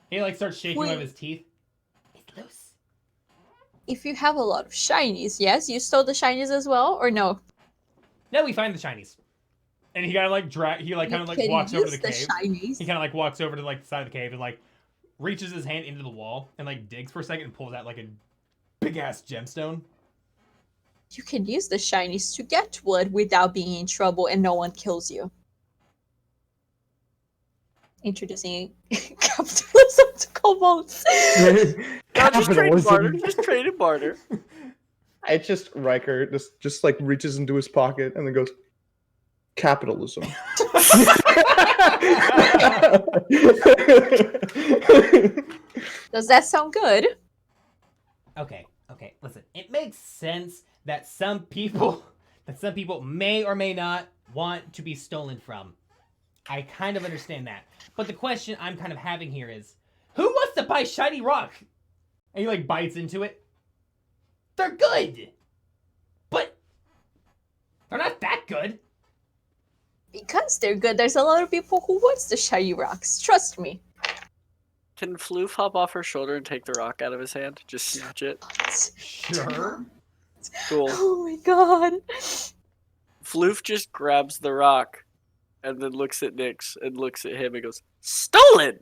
He like starts shaking one of
Wait.
his teeth. It's loose.
If you have a lot of shinies, yes? You stole the shinies as well, or no?
No, we find the shinies. And he kind of like
You
walks
can
over to
use
the cave.
shinies.
He kind of like walks over to like the side of the cave and like reaches his hand into the wall and like digs for a second and pulls out like a big ass gemstone.
You can use the shinies to get wood without being in trouble and no one kills you. Introducing capitalism to kobolds.
No, just trade and barter.
Capitalism.
Just trade and barter.
It's just Riker just like reaches into his pocket and then goes, capitalism.
Does that sound good?
Okay. Listen, it makes sense that some people may or may not want to be stolen from. I kind of understand that. But the question I'm kind of having here is, who wants to buy shiny rock? And he like bites into it. They're good. But they're not that good.
Because they're good, there's a lot of people who wants the shiny rocks. Trust me.
Can Floof hop off her shoulder and take the rock out of his hand? Just snatch it.
Sure.
Cool.
Oh my god.
Floof just grabs the rock and then looks at Nyx and looks at him and goes, Stolen!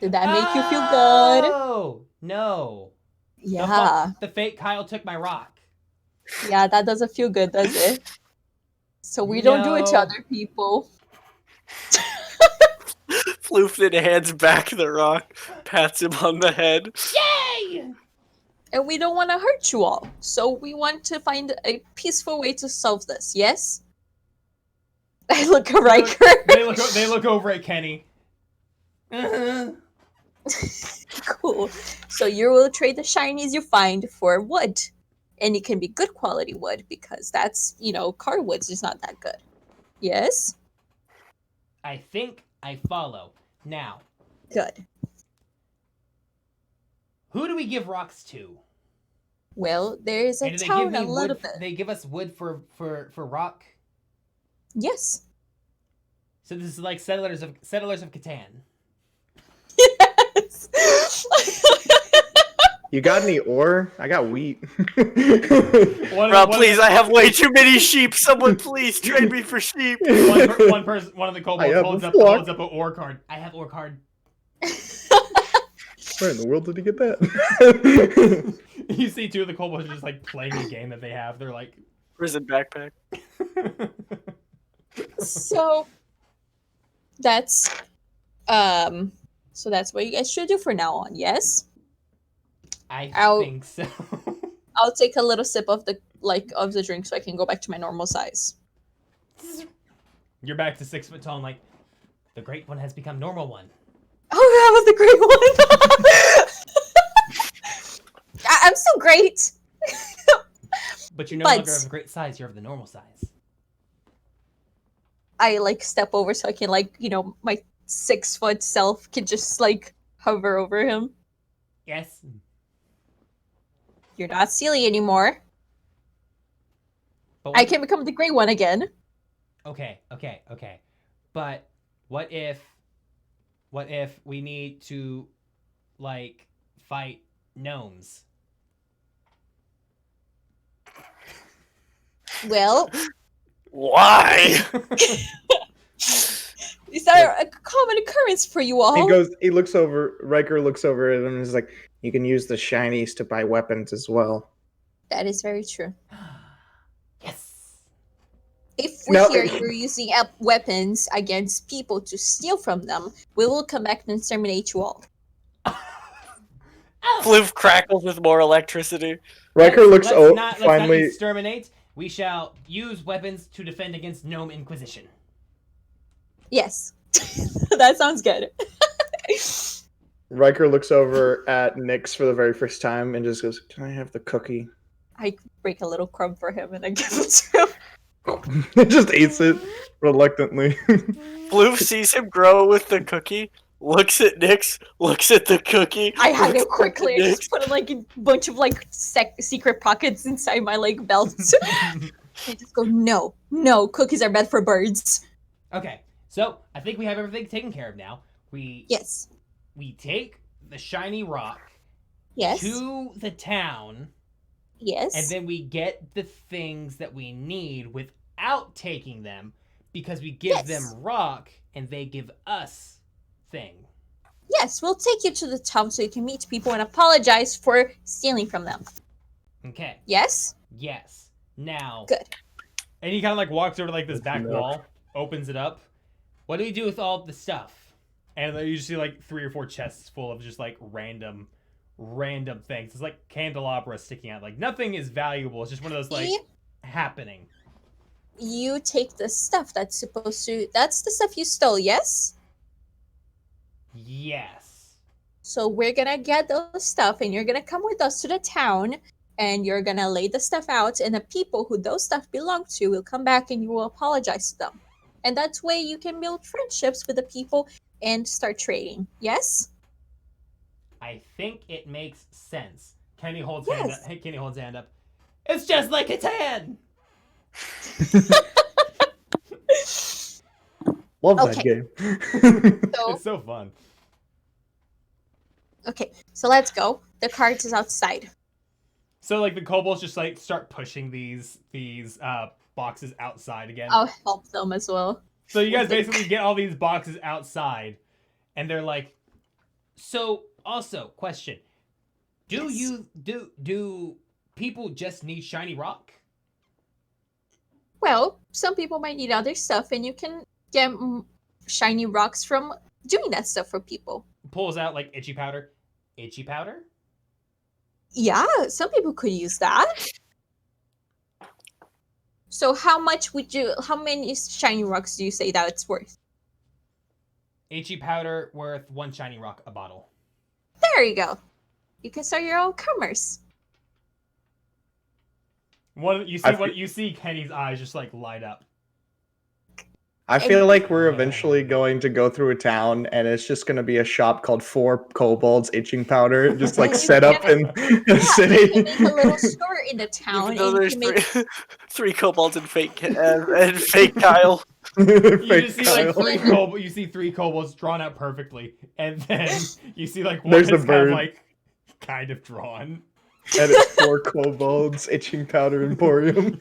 Did that make you feel good?
Oh, no.
Yeah.
The fake Kyle took my rock.
Yeah, that doesn't feel good, does it? So we don't do each
No.
other, people.
Floof then hands back the rock, pats him on the head.
Yay!
And we don't want to hurt you all. So we want to find a peaceful way to solve this, yes? I look at Riker.
They look over at Kenny. Uh-huh.
Cool. So you will trade the shinies you find for wood. And it can be good quality wood because that's, car wood's just not that good. Yes?
I think I follow. Now,
Good.
who do we give rocks to?
Well, there is a
And do they give
town
me
a little
wood?
bit.
They give us wood for rock.
Yes.
So this is like Settlers of Catan.
Yes.
You got any ore? I got wheat.
Bro, please, I have way too many sheep. Someone please trade me for sheep.
One of the kobolds
have
holds
a
up
flock.
an ore card. I have ore card.
Where in the world did he get that?
You see two of the kobolds just like playing a game that they have. They're like,
Prison backpack.
So that's what you guys should do for now on. Yes,
I
I'll-
think so.
I'll take a little sip of the drink so I can go back to my normal size.
You're back to 6 foot tall and like, the great one has become normal one.
Oh, that was the great one. I'm still great.
But you're no
But-
longer of a great size, you're of the normal size.
I like step over so I can my 6 foot self can just like hover over him.
Yes.
You're not silly anymore.
But
I can become the gray one again.
Okay. But what if we need to like fight gnomes?
Well,
Why?
is that a common occurrence for you all?
Riker looks over at him and is like, you can use the shinies to buy weapons as well.
That is very true.
Yes.
If we
No.
hear you're using weapons against people to steal from them, we will come back and exterminate you all.
Floof crackles with more electricity.
Riker
Let's not
finally.
exterminate. We shall use weapons to defend against gnome inquisition.
Yes. That sounds good.
Riker looks over at Nyx for the very first time and just goes, "Can I have the cookie?"
I break a little crumb for him and I give it to him.
Just eats it reluctantly.
Floof sees him grow with the cookie, looks at Nyx, looks at the cookie.
I hide
looks
it quickly. I
at
just put like a bunch of secret pockets inside my belt. I just go, no, cookies are meant for birds.
Okay, so I think we have everything taken care of now.
Yes.
We take the shiny rock
Yes.
to the town,
Yes.
and then we get the things that we need without taking them, because we give
Yes.
them rock and they give us thing.
Yes, we'll take you to the town so you can meet people and apologize for stealing from them.
Okay.
Yes?
Yes. Now.
Good.
And he kind of like walks over to like this back
milk.
wall, opens it up. What do we do with all the stuff? And then you just see like 3 or 4 chests full of just like random things. It's like candelabra sticking out. Like nothing is valuable. It's just one of those like happening.
You take the stuff that's the stuff you stole, yes?
Yes.
So we're gonna get those stuff and you're gonna come with us to the town and you're gonna lay the stuff out and the people who those stuff belong to will come back and you will apologize to them. And that way you can build friendships with the people and start trading. Yes?
I think it makes sense. Kenny holds
Yes.
hand up. Hey, Kenny holds hand up. It's just like a 10.
Love that
Okay.
game.
So
It's so fun.
okay, so let's go. The cart is outside.
So like the kobolds just like start pushing these boxes outside again.
I'll help them as well.
So you guys basically get all these boxes outside, and they're like, so also question, do people just need shiny rock?
Well, some people might need other stuff and you can get shiny rocks from doing that stuff for people.
Pulls out like itchy powder. Itchy powder?
Yeah, some people could use that. So how many shiny rocks do you say that it's worth?
Itchy powder worth 1 shiny rock a bottle.
There you go. You can start your own commerce.
You see Kenny's eyes just like light up.
I feel like we're eventually going to go through a town and it's just going to be a shop called 4 Kobolds Itching Powder, just like set up in a
You
city.
can make a little store in the town
Even though
and
there's
you can make
three kobolds and fake Kyle.
You just see
Kyle.
like 3 kobolds. You see 3 kobolds drawn out perfectly, and then you see like one
There's
that's
a
kind of
bird.
like kind of drawn.
And it's 4 kobolds, itching powder emporium.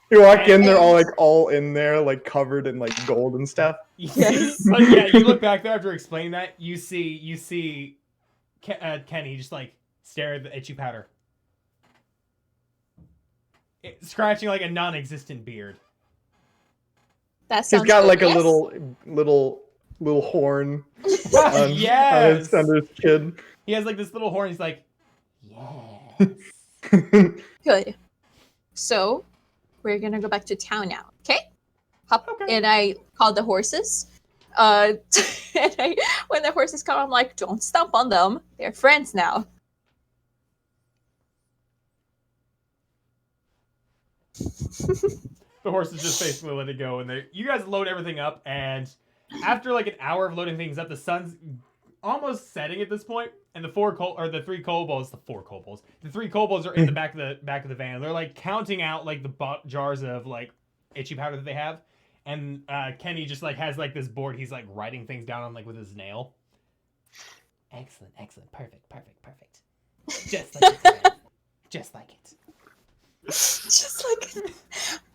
You walk in, they're all in there, like covered in like gold and stuff.
Yes.
But yeah, you look back there after explaining that, you see Kenny just like stare at the itchy powder. Scratching like a non-existent beard.
That sounds
He's got
good.
like a
Yes.
little horn on
Yes!
under his chin.
He has like this little horn, he's like, yes.
Good. So, we're gonna go back to town now, okay? Hop,
Okay.
and I call the horses. When the horses come, I'm like, don't stomp on them. They're friends now.
The horses just basically let it go, and you guys load everything up, and after like an hour of loading things up, the sun's almost setting at this point, and the 3 kobolds are in the back of the van. They're like counting out like the jars of like itchy powder that they have, and Kenny just like has like this board. He's like writing things down on like with his nail. Excellent, perfect. Just like it. Just like it.
Just like,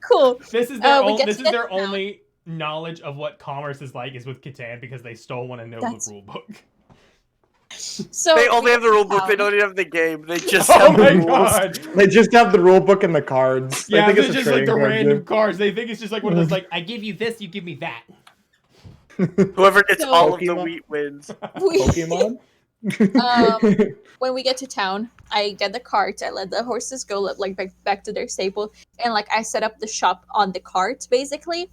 cool.
This is their
we get
this
to
is
get
their
to town.
only knowledge of what commerce is like is with Catan because they stole one and know
That's-
the rule book.
So
They
we
only
get
have the
to
rule book. They
town.
don't even have the game. They just
Oh
have the
my
rules.
god!
They just have the rule book and the cards. They
Yeah,
think
it's
a
just like
trading
the
card
random
game.
cards. They think it's just like one of those like I give you this, you give me that.
Whoever gets
So-
all of the
Pokemon?
wheat wins.
We-
Pokemon.
When we get to town, I get the cart. I let the horses go, like back to their stable, and like I set up the shop on the cart, basically.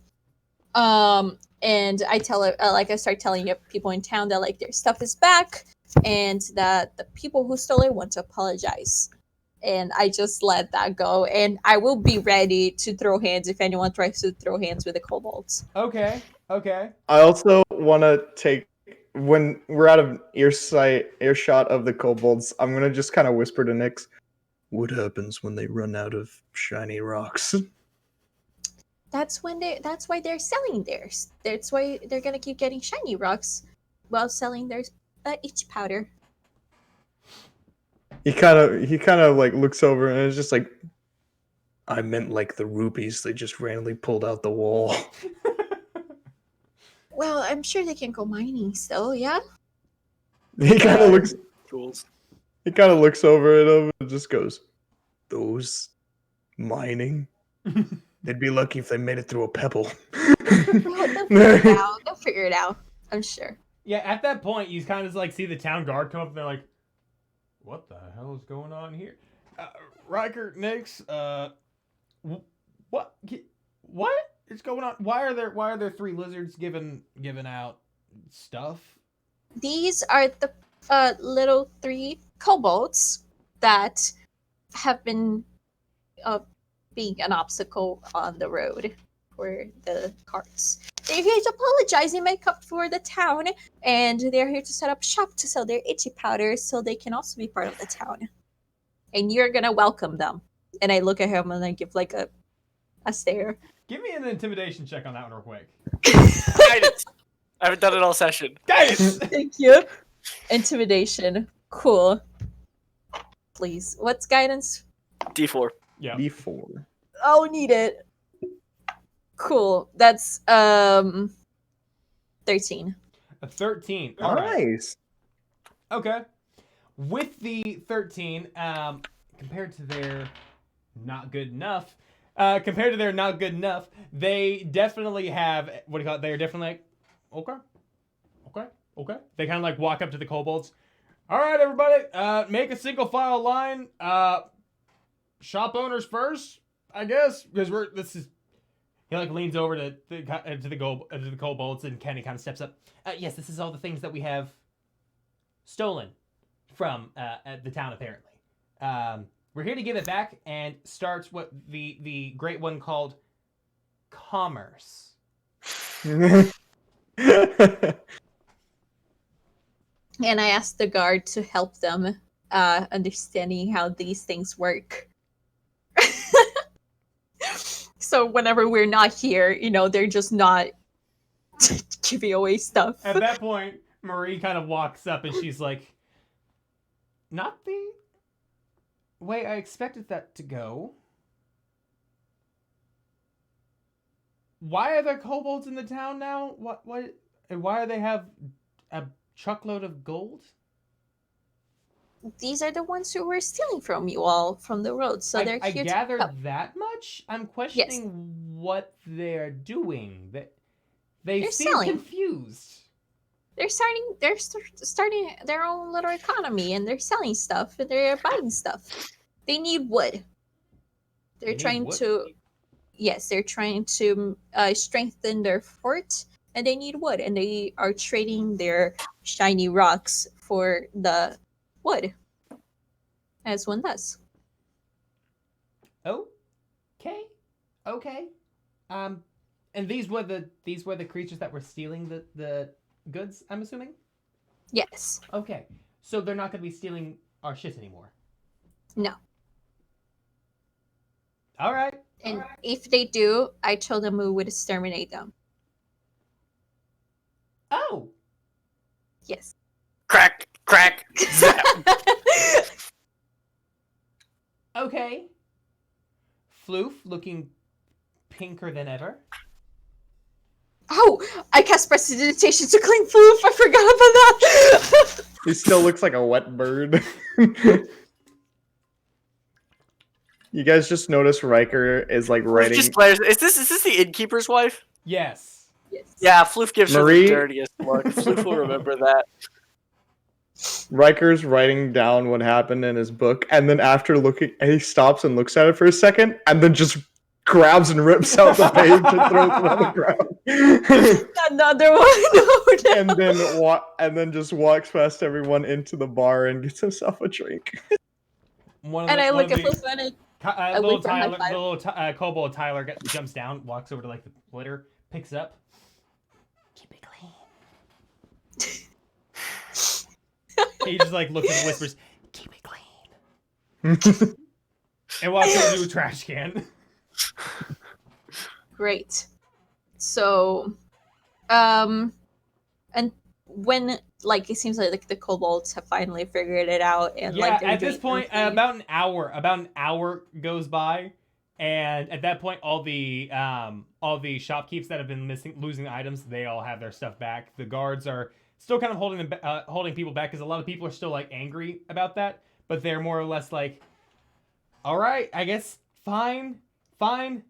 And I tell it, I start telling people in town that like their stuff is back, and that the people who stole it want to apologize. And I just let that go, and I will be ready to throw hands if anyone tries to throw hands with the kobolds.
Okay.
I also want to take when we're out of earshot of the kobolds. I'm gonna just kind of whisper to Nyx. What happens when they run out of shiny rocks?
That's why they're selling theirs. That's why they're gonna keep getting shiny rocks while selling their itch powder.
He kind of like looks over and is just like, I meant like the rupees they just randomly pulled out the wall.
Well, I'm sure they can go mining still, yeah?
He kind of looks.
Tools.
He kind of looks over at him and just goes, "Those mining? They'd be lucky if they made it through a pebble."
They'll figure it out. They'll figure it out. I'm sure.
Yeah, at that point, you kind of like see the town guard come up and they're like, what the hell is going on here? Riker, Nyx, what is going on? Why are there 3 lizards giving out stuff?
These are the little 3 kobolds that have been being an obstacle on the road for the carts. They're here to apologize and make up for the town, and they're here to set up shop to sell their itchy powders so they can also be part of the town. And you're gonna welcome them. And I look at him and I give like a stare.
Give me an intimidation check on that one real quick.
Guidance. I haven't done it all session.
Guys!
Thank you. Intimidation. Cool. Please. What's guidance?
D4.
Yeah.
D4.
Oh, need it. Cool. That's 13.
A 13. All right.
Nice.
Okay. With the 13, compared to their not good enough, they definitely have, what do you call it? They're definitely like, okay. They kind of like walk up to the kobolds. All right, everybody, make a single file line. Shop owners first, I guess, because he like leans over to the kobolds, and Kenny kind of steps up. Yes, this is all the things that we have stolen from the town, apparently. We're here to give it back and start what the great one called commerce.
And I asked the guard to help them understanding how these things work. So whenever we're not here, they're just not giving away stuff.
At that point, Marie kind of walks up and she's like, not the way I expected that to go. Why are there kobolds in the town now? What? And why do they have a truckload of gold?
These are the ones who were stealing from you all from the road, so they're
I
here to
gathered
help.
that much. I'm questioning what they're doing. They
They're
seem
selling.
confused.
They're starting their own little economy, and they're selling stuff, and they're buying stuff. They need wood. They're
They need
trying
wood?
to, yes, they're trying to strengthen their fort, and they need wood, and they are trading their shiny rocks for the wood, as one does.
Okay. And these were the creatures that were stealing the goods, I'm assuming?
Yes.
Okay. So they're not going to be stealing our shit anymore.
No.
All right.
And if they do, I told them we would exterminate them.
Oh.
Yes.
Crack, crack, zap.
Okay. Floof looking pinker than ever.
Oh, I cast prestidigitation to clean Floof. I forgot about that.
He still looks like a wet bird. You guys just notice Riker is like
Floof
writing.
just glares. Is this the innkeeper's wife?
Yes.
Yes.
Yeah, Floof gives her
Marie-
the dirtiest look. Floof will remember that.
Riker's writing down what happened in his book, and then after looking, he stops and looks at it for a second, and then just grabs and rips out the page and throws it on the ground.
Another one. No.
and then just walks past everyone into the bar and gets himself a drink.
And I look at Floof and I
little
wait for a high
Tyler,
five.
the little kobold Tyler jumps down, walks over to like the litter, picks it up. Keep it clean. He just like looks and whispers, "Keep it clean," and walks over to a trash can.
Great. So, and when like it seems like the kobolds have finally figured it out, and
Yeah,
like they're
at this
doing
point,
their thing.
about an hour goes by, and at that point, all the shopkeepers that have been losing items, they all have their stuff back. The guards are still kind of holding people back because a lot of people are still like angry about that, but they're more or less like, all right, I guess fine, and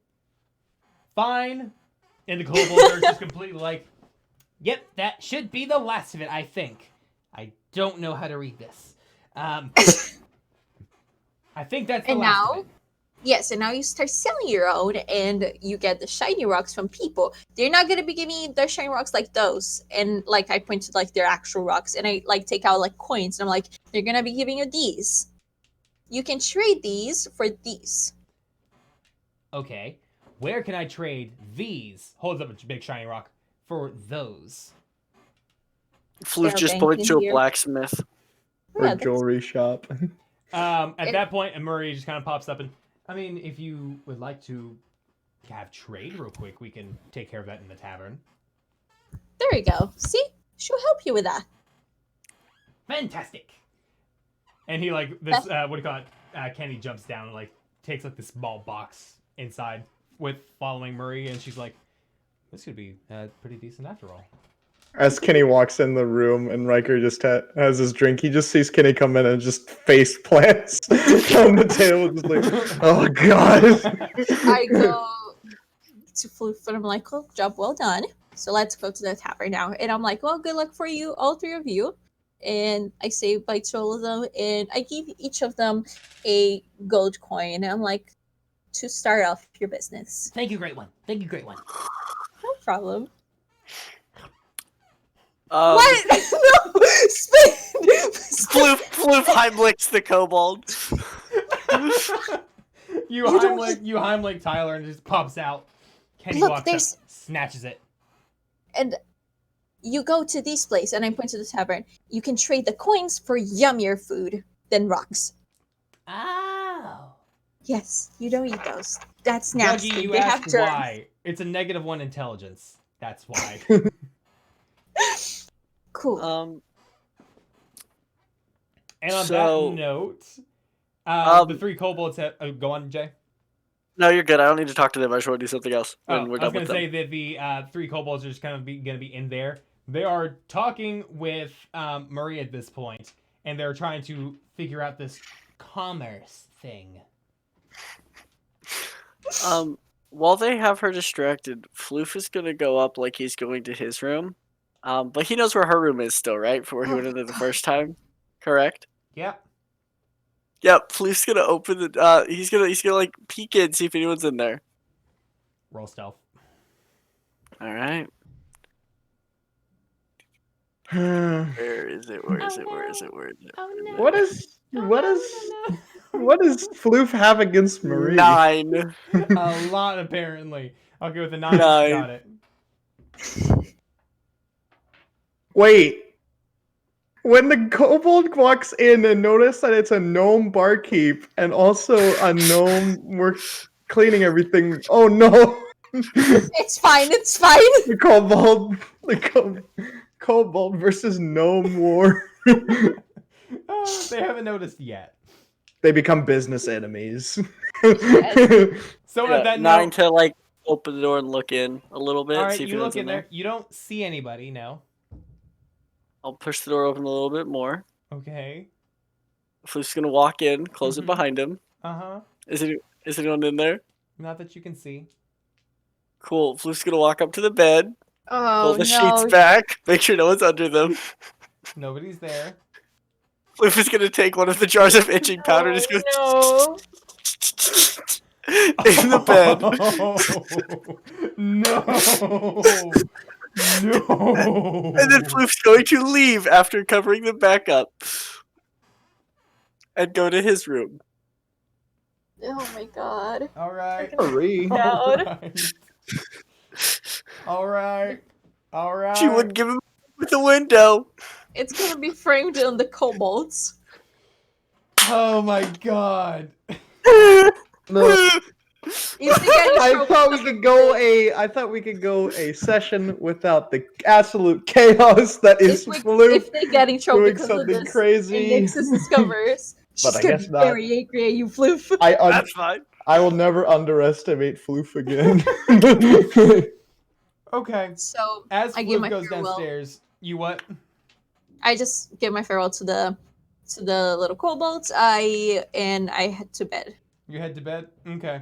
the kobolds are just completely like, yep, that should be the last of it, I think. I don't know how to read this. I think that's the
And
last
now,
of it.
yes, and now you start selling your own, and you get the shiny rocks from people. They're not gonna be giving you the shiny rocks like those, and like I point to like their actual rocks, and I like take out like coins, and I'm like, they're gonna be giving you these. You can trade these for these.
Okay, where can I trade these? Holds up a big shiny rock for those.
Floof
Yeah,
just
bank
points
in
to a
here.
blacksmith.
Or
Yeah, that's-
jewelry shop.
At that point, Murray just kind of pops up and, I mean, if you would like to have trade real quick, we can take care of that in the tavern.
There we go. See, she'll help you with that.
Fantastic. And he like this what do you call it? Kenny jumps down and like takes like this small box inside with following Murray, and she's like, "This could be pretty decent after all."
As Kenny walks in the room and Riker just has his drink, he just sees Kenny come in and just face plants on the table, just like, oh god.
I go to Floof and I'm like, "Oh, job well done. So let's go to the tavern now." And I'm like, "Well, good luck for you, all three of you." And I say bye to all of them, and I give each of them a gold coin. And I'm like, to start off your business.
Thank you, great one. Thank you, great one.
No problem.
What?
No! Spin!
Floof Heimlichs the kobold.
you
don't-
Heimlich Tyler and it just pops out. Kenny
Look,
walks
there's-
up, snatches it.
And you go to this place, and I point to the tavern. You can trade the coins for yummier food than rocks.
Oh.
Yes, you don't eat those. That's
Dougie,
nasty.
you
They have
asked
germs.
why. It's a -1 intelligence. That's why.
Cool.
And on
So,
that note, the 3 kobolds have. Oh, go on, Jay.
no, you're good. I don't need to talk to them. I just want to do something else when
Oh,
we're
I was
done
gonna
with them.
say that the 3 kobolds are just kind of gonna be in there. They are talking with Marie at this point, and they're trying to figure out this commerce thing.
While they have her distracted, Floof is gonna go up like he's going to his room. But he knows where her room is still, right? For where he went in there the first time, correct?
Yep.
Yep. Floof's gonna open the. He's gonna like peek in, see if anyone's in there.
Roll stealth.
All right.
Hmm.
Where is it? Where is it? Where is it? Where is it?
Oh no.
What is
Oh,
what
no,
is
no, no.
what does Floof have against Marie?
9.
A lot apparently. I'll go with the 9.
9.
Got it.
Wait. When the kobold walks in and notice that it's a gnome barkeep and also a gnome works cleaning everything. Oh no!
It's fine. It's fine.
The kobold versus gnome war.
They haven't noticed yet.
They become business enemies.
So
Yeah,
at that
9
note,
to like open the door and look in a little bit.
all right,
See if
you
anyone's
look in there. You don't see anybody. No.
I'll push the door open a little bit more.
Okay.
Floof's gonna walk in, close it
Mhm.
behind him.
Uh-huh.
Is anyone in there?
Not that you can see.
Cool. Floof's gonna walk up to the bed,
Oh
pull the
no.
sheets back, make sure no one's under them.
Nobody's there.
Floof is gonna take one of the jars of itching powder and just go
Oh,
in the bed.
No. No.
And then Floof's going to leave after covering them back up. And go to his room.
no. Oh my god.
All right.
Marie.
All
Down.
right. All right. All right.
She wouldn't give him with the window.
It's gonna be framed on the kobolds.
Oh my god.
No.
If they get in
I
trouble,
thought we could go a session without the absolute chaos that is Floof
if they get in trouble
doing
because of
something
this, and
crazy.
Nixus discovers, she's
I
gonna
guess
be
not.
very angry at you, Floof.
That's fine.
I will never underestimate Floof again.
Okay.
So
As
I give
Floof
my
goes
farewell.
downstairs, you what?
I just give my farewell to the little kobolds. I head to bed.
You head to bed? Okay.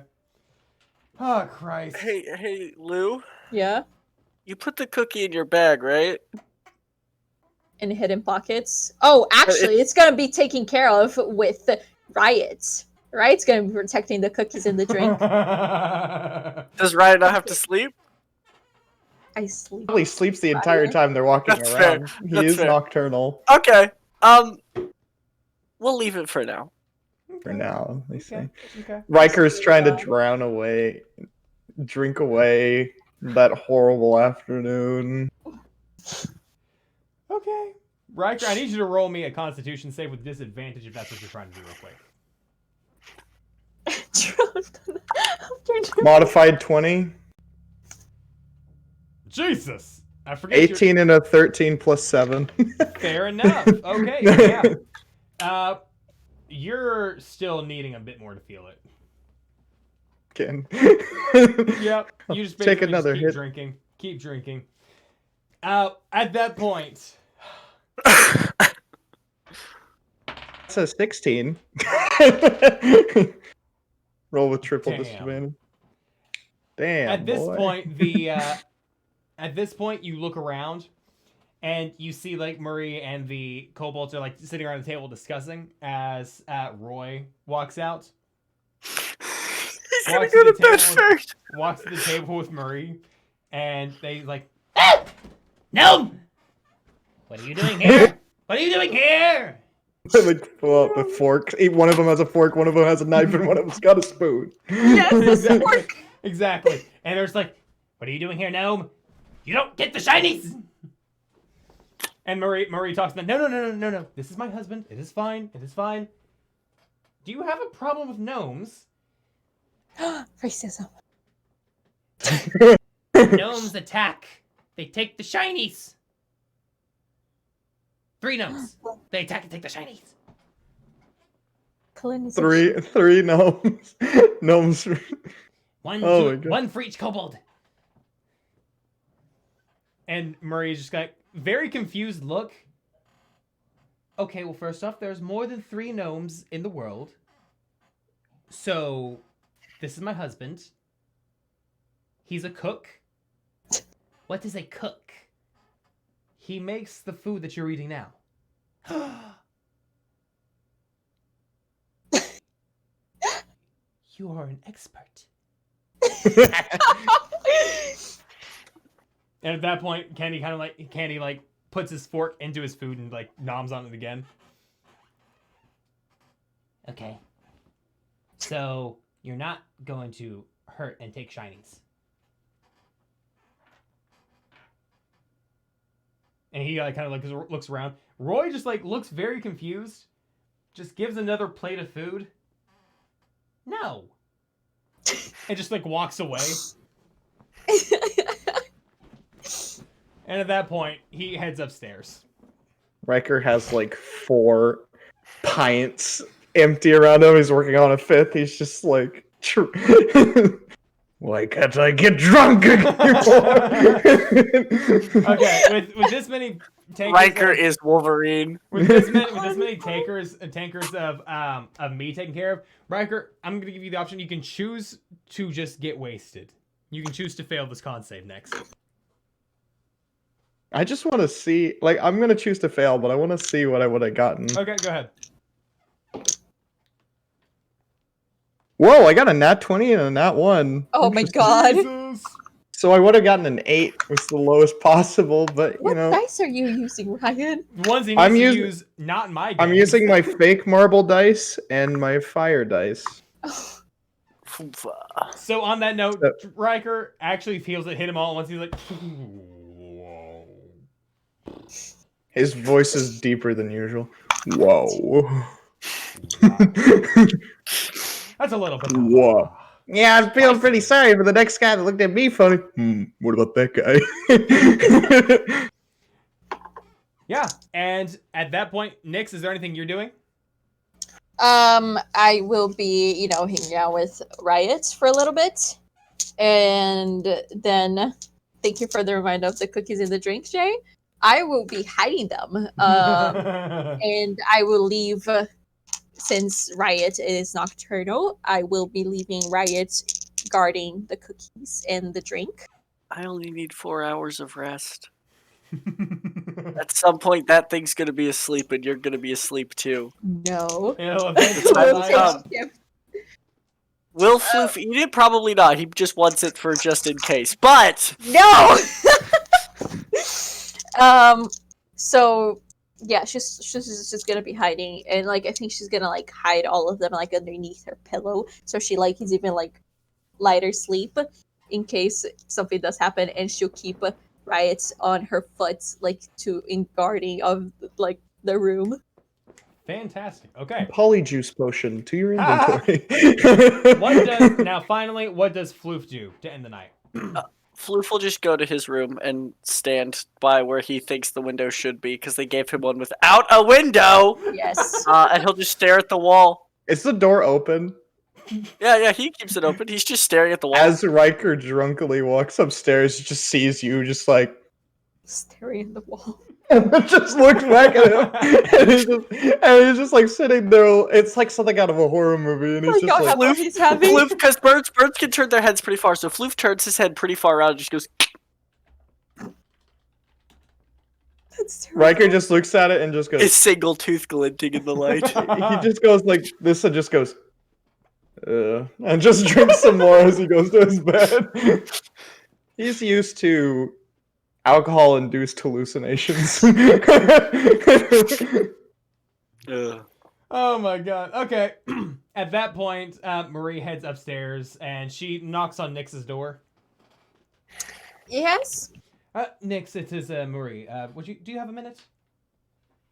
Oh, Christ.
Hey, Lou.
Yeah.
You put the cookie in your bag, right?
In hidden pockets. Oh, actually, it's gonna be taken care of with Riot. Riot's gonna be protecting the cookies and the drink.
Does Ryan not have to sleep?
I sleep.
Probably sleeps the entire time they're walking
That's fair.
around. He
That's
is
fair.
nocturnal
Okay. We'll leave it for now.
for now, they say.
Okay.
Riker's trying to drink away that horrible afternoon.
Okay. Riker, I need you to roll me a Constitution save with disadvantage if that's what you're trying to do real quick.
Modified 20.
Jesus! I forget your-
18 and a 13 plus 7.
Fair enough. Okay, yeah. You're still needing a bit more to feel it.
Again.
Yep. You just
Take
basically
another
keep
hit.
drinking. Keep drinking. At that point,
That's a 16. Roll with triple
Damn.
disadvantage. Damn.
at this
boy.
point, at this point, you look around, and you see like Murray and the kobolds are like sitting around the table discussing as Roy walks out.
He's gonna
Walks
go
to
to
the
bed
table.
first.
Walks to the table with Murray, and they like, "Ah! Gnome! What are you doing here? What are you doing here?"
They like pull out the fork. One of them has a fork, one of them has a knife, and one of them's got a spoon.
Yes,
Exactly. Exactly. And there's like, "What are you doing here, gnome? You don't get the shinies!" And Murray talks to them. No. This is my husband. It is fine. It is fine. Do you have a problem with gnomes?
Racism.
Gnomes attack. They take the shinies. 3 gnomes. They attack and take the shinies.
Colonization.
Three gnomes. Gnomes. Oh my God.
One for each kobold. And Murray just got very confused look. Okay, well, first off, there's more than 3 gnomes in the world. So, this is my husband. He's a cook. What is a cook? He makes the food that you're eating now. You are an expert. And at that point, Candy puts his fork into his food and like noms on it again. Okay. So you're not going to hurt and take shinies. And he looks around. Roy just looks very confused. Just gives another plate of food. No. And just walks away. And at that point, he heads upstairs.
Riker has 4 pints empty around him. He's working on a 5th. He's just like, why can't I get drunk anymore?
Okay, with this many tankers,
Riker is Wolverine.
With this many tankers of me taken care of, Riker, I'm gonna give you the option. You can choose to just get wasted. You can choose to fail this con save next.
I just want to see, I'm going to choose to fail, but I want to see what I would have gotten.
Okay, go ahead.
Whoa, I got a nat 20 and a nat 1.
Oh my God.
Jesus.
So I would have gotten an 8, was the lowest possible, but
What dice are you using, Ryan?
The ones he needs to use, not in my game.
I'm using my fake marble dice and my fire dice.
So on that note, Riker actually feels it hit him all at once. He's like,
His voice is deeper than usual. Whoa.
that's a little bit.
Whoa. Yeah, I was feeling pretty sorry for the next guy that looked at me funny. What about that guy?
Yeah, and at that point, Nyx, is there anything you're doing?
I will be, hanging out with Riot for a little bit. And then, thank you for the reminder of the cookies and the drink, Jay. I will be hiding them. And I will leave, since Riot is nocturnal, I will be leaving Riot guarding the cookies and the drink.
I only need 4 hours of rest. At some point, that thing's gonna be asleep, and you're gonna be asleep too.
No.
Will Floof eat it? Probably not. He just wants it for just in case. But
no. So yeah, she's just gonna be hiding, and I think she's gonna hide all of them underneath her pillow, so she is even lighter sleep in case something does happen, and she'll keep Riot on her foot in guarding of the room.
Fantastic. Okay.
Polyjuice potion to your inventory.
Finally, what does Floof do to end the night?
Floof will just go to his room and stand by where he thinks the window should be, because they gave him one without a window.
Yes.
And he'll just stare at the wall.
Is the door open?
Yeah, he keeps it open. He's just staring at the wall.
As Riker drunkenly walks upstairs, he just sees you just
staring at the wall.
And then just looks back at him. And he's just sitting there. It's like something out of a horror movie. And he's just
Floof, because birds can turn their heads pretty far. So Floof turns his head pretty far out and just goes.
Riker just looks at it and just goes.
His single tooth glinting in the light.
He just goes like this and just goes. And just drinks some more as he goes to his bed. He's used to alcohol-induced hallucinations.
Oh my God. Okay. At that point, Marie heads upstairs and she knocks on Nyx's door.
Yes.
Nyx, it is Marie. Do you have a minute?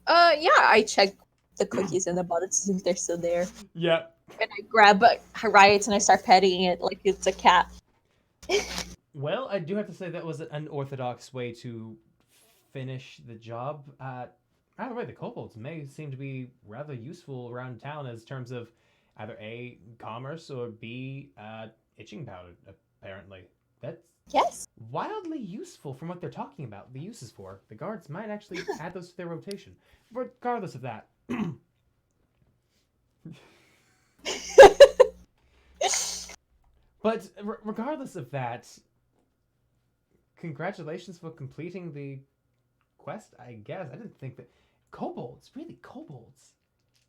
Yeah. I check the cookies in the bottle to see if they're still there.
Yep.
And I grab Riot and I start petting it like it's a cat.
Well, I do have to say that was an unorthodox way to finish the job. either way, the kobolds may seem to be rather useful around town as terms of either A, commerce, or B, itching powder, apparently. That's
Yes.
wildly useful from what they're talking about, the uses for. The guards might actually add those to their rotation. Regardless of that. But regardless of that, congratulations for completing the quest, I guess. I didn't think that... Kobolds? Really? Kobolds?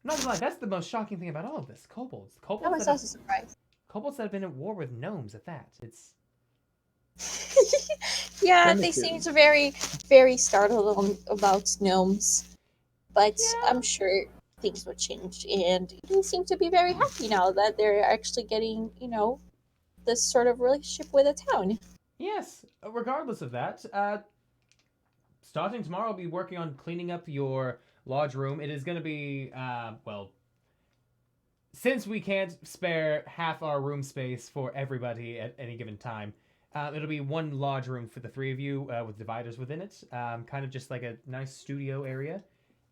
I'm not gonna lie, that's the most shocking thing about all of this. Kobolds.
I was also surprised.
Kobolds that have been at war with gnomes at that. It's...
Yeah,
Kinda
they
cute.
seemed very, very startled about gnomes. But I'm sure things will change, and they seem to be very happy now that they're actually getting, this sort of relationship with a town.
Yes, regardless of that, starting tomorrow, I'll be working on cleaning up your lodge room. It is going to be, well, since we can't spare half our room space for everybody at any given time, it'll be one lodge room for the three of you with dividers within it, kind of just like a nice studio area.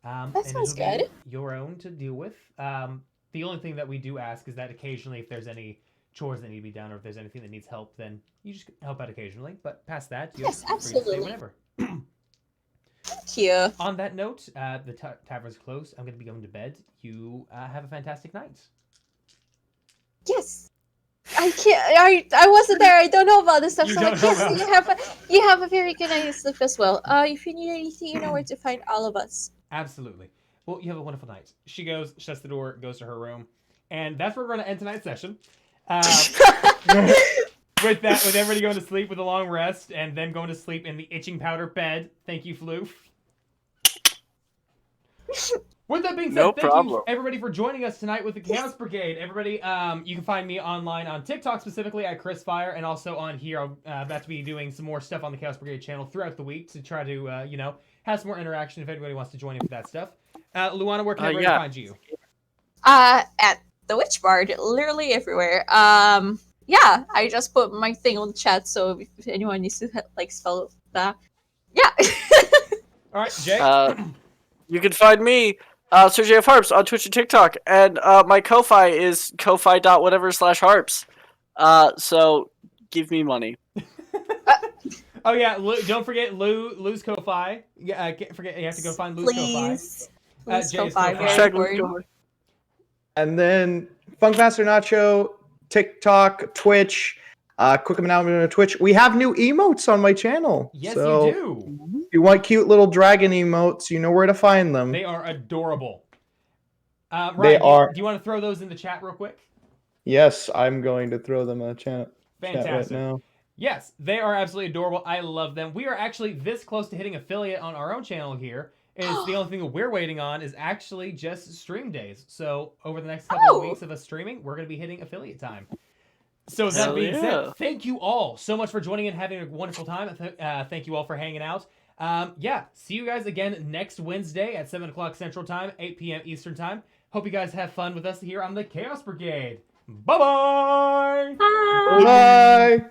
That sounds
it'll be
good.
your own to deal with. The only thing that we do ask is that occasionally if there's any chores that need to be done or if there's anything that needs help, then you just help out occasionally. But past that, you're
Yes,
free to stay
absolutely.
whenever.
Thank you.
On that note, the tavern's closed. I'm going to be going to bed. You have a fantastic night.
Yes. I can't. I wasn't there. I don't know about this stuff.
You
So
don't
like,
know
yes,
about
you have a very good night's sleep as well. If you need anything, you know where to find all of us.
Absolutely. Well, you have a wonderful night. She goes, shuts the door, goes to her room. And that's where we're going to end tonight's session. With that, with everybody going to sleep with a long rest and then going to sleep in the itching powder bed. Thank you, Floof. With that being said,
No
thank
problem.
you everybody for joining us tonight with the Chaos Brigade. Everybody, you can find me online on TikTok specifically at Chris Fire, and also on here. I'm about to be doing some more stuff on the Chaos Brigade channel throughout the week to try to, have some more interaction if anybody wants to join in for that stuff. Luana, where can everybody
yeah.
find you?
At the Witch Bard, literally everywhere. Yeah, I just put my thing on the chat, so if anyone needs to spell that, yeah.
All right, Jay.
You can find me, Sergey F. Harps, on Twitch and TikTok, and my Ko-Fi is ko-fi.whatever/harps. So give me money.
Oh yeah, don't forget Lou's Ko-Fi. Yeah, can't forget you have to go find Lou's Ko-Fi.
Please. Please
Jay's
Ko-Fi,
Ko-Fi.
very
Hashtag Luke
important.
Ko-Fi.
And then Funkmaster Nacho, TikTok, Twitch, quick announcement on Twitch. We have new emotes on my channel.
Yes,
so
you do.
if you want cute little dragon emotes, you know where to find them.
They are adorable. Ryan,
They are.
Do you want to throw those in the chat real quick?
Yes, I'm going to throw them in the chat right
Fantastic.
now.
Yes, they are absolutely adorable. I love them. We are actually this close to hitting affiliate on our own channel here. Is the only thing that we're waiting on is actually just stream days. So over the next couple of weeks of us streaming, we're going to be hitting affiliate time. So that
Hell
being
yeah.
said, thank you all so much for joining in, having a wonderful time. Thank you all for hanging out. See you guys again next Wednesday at 7 o'clock Central Time, 8 p.m. Eastern Time. Hope you guys have fun with us here on the Chaos Brigade. Bye-bye!
Bye.
Bye.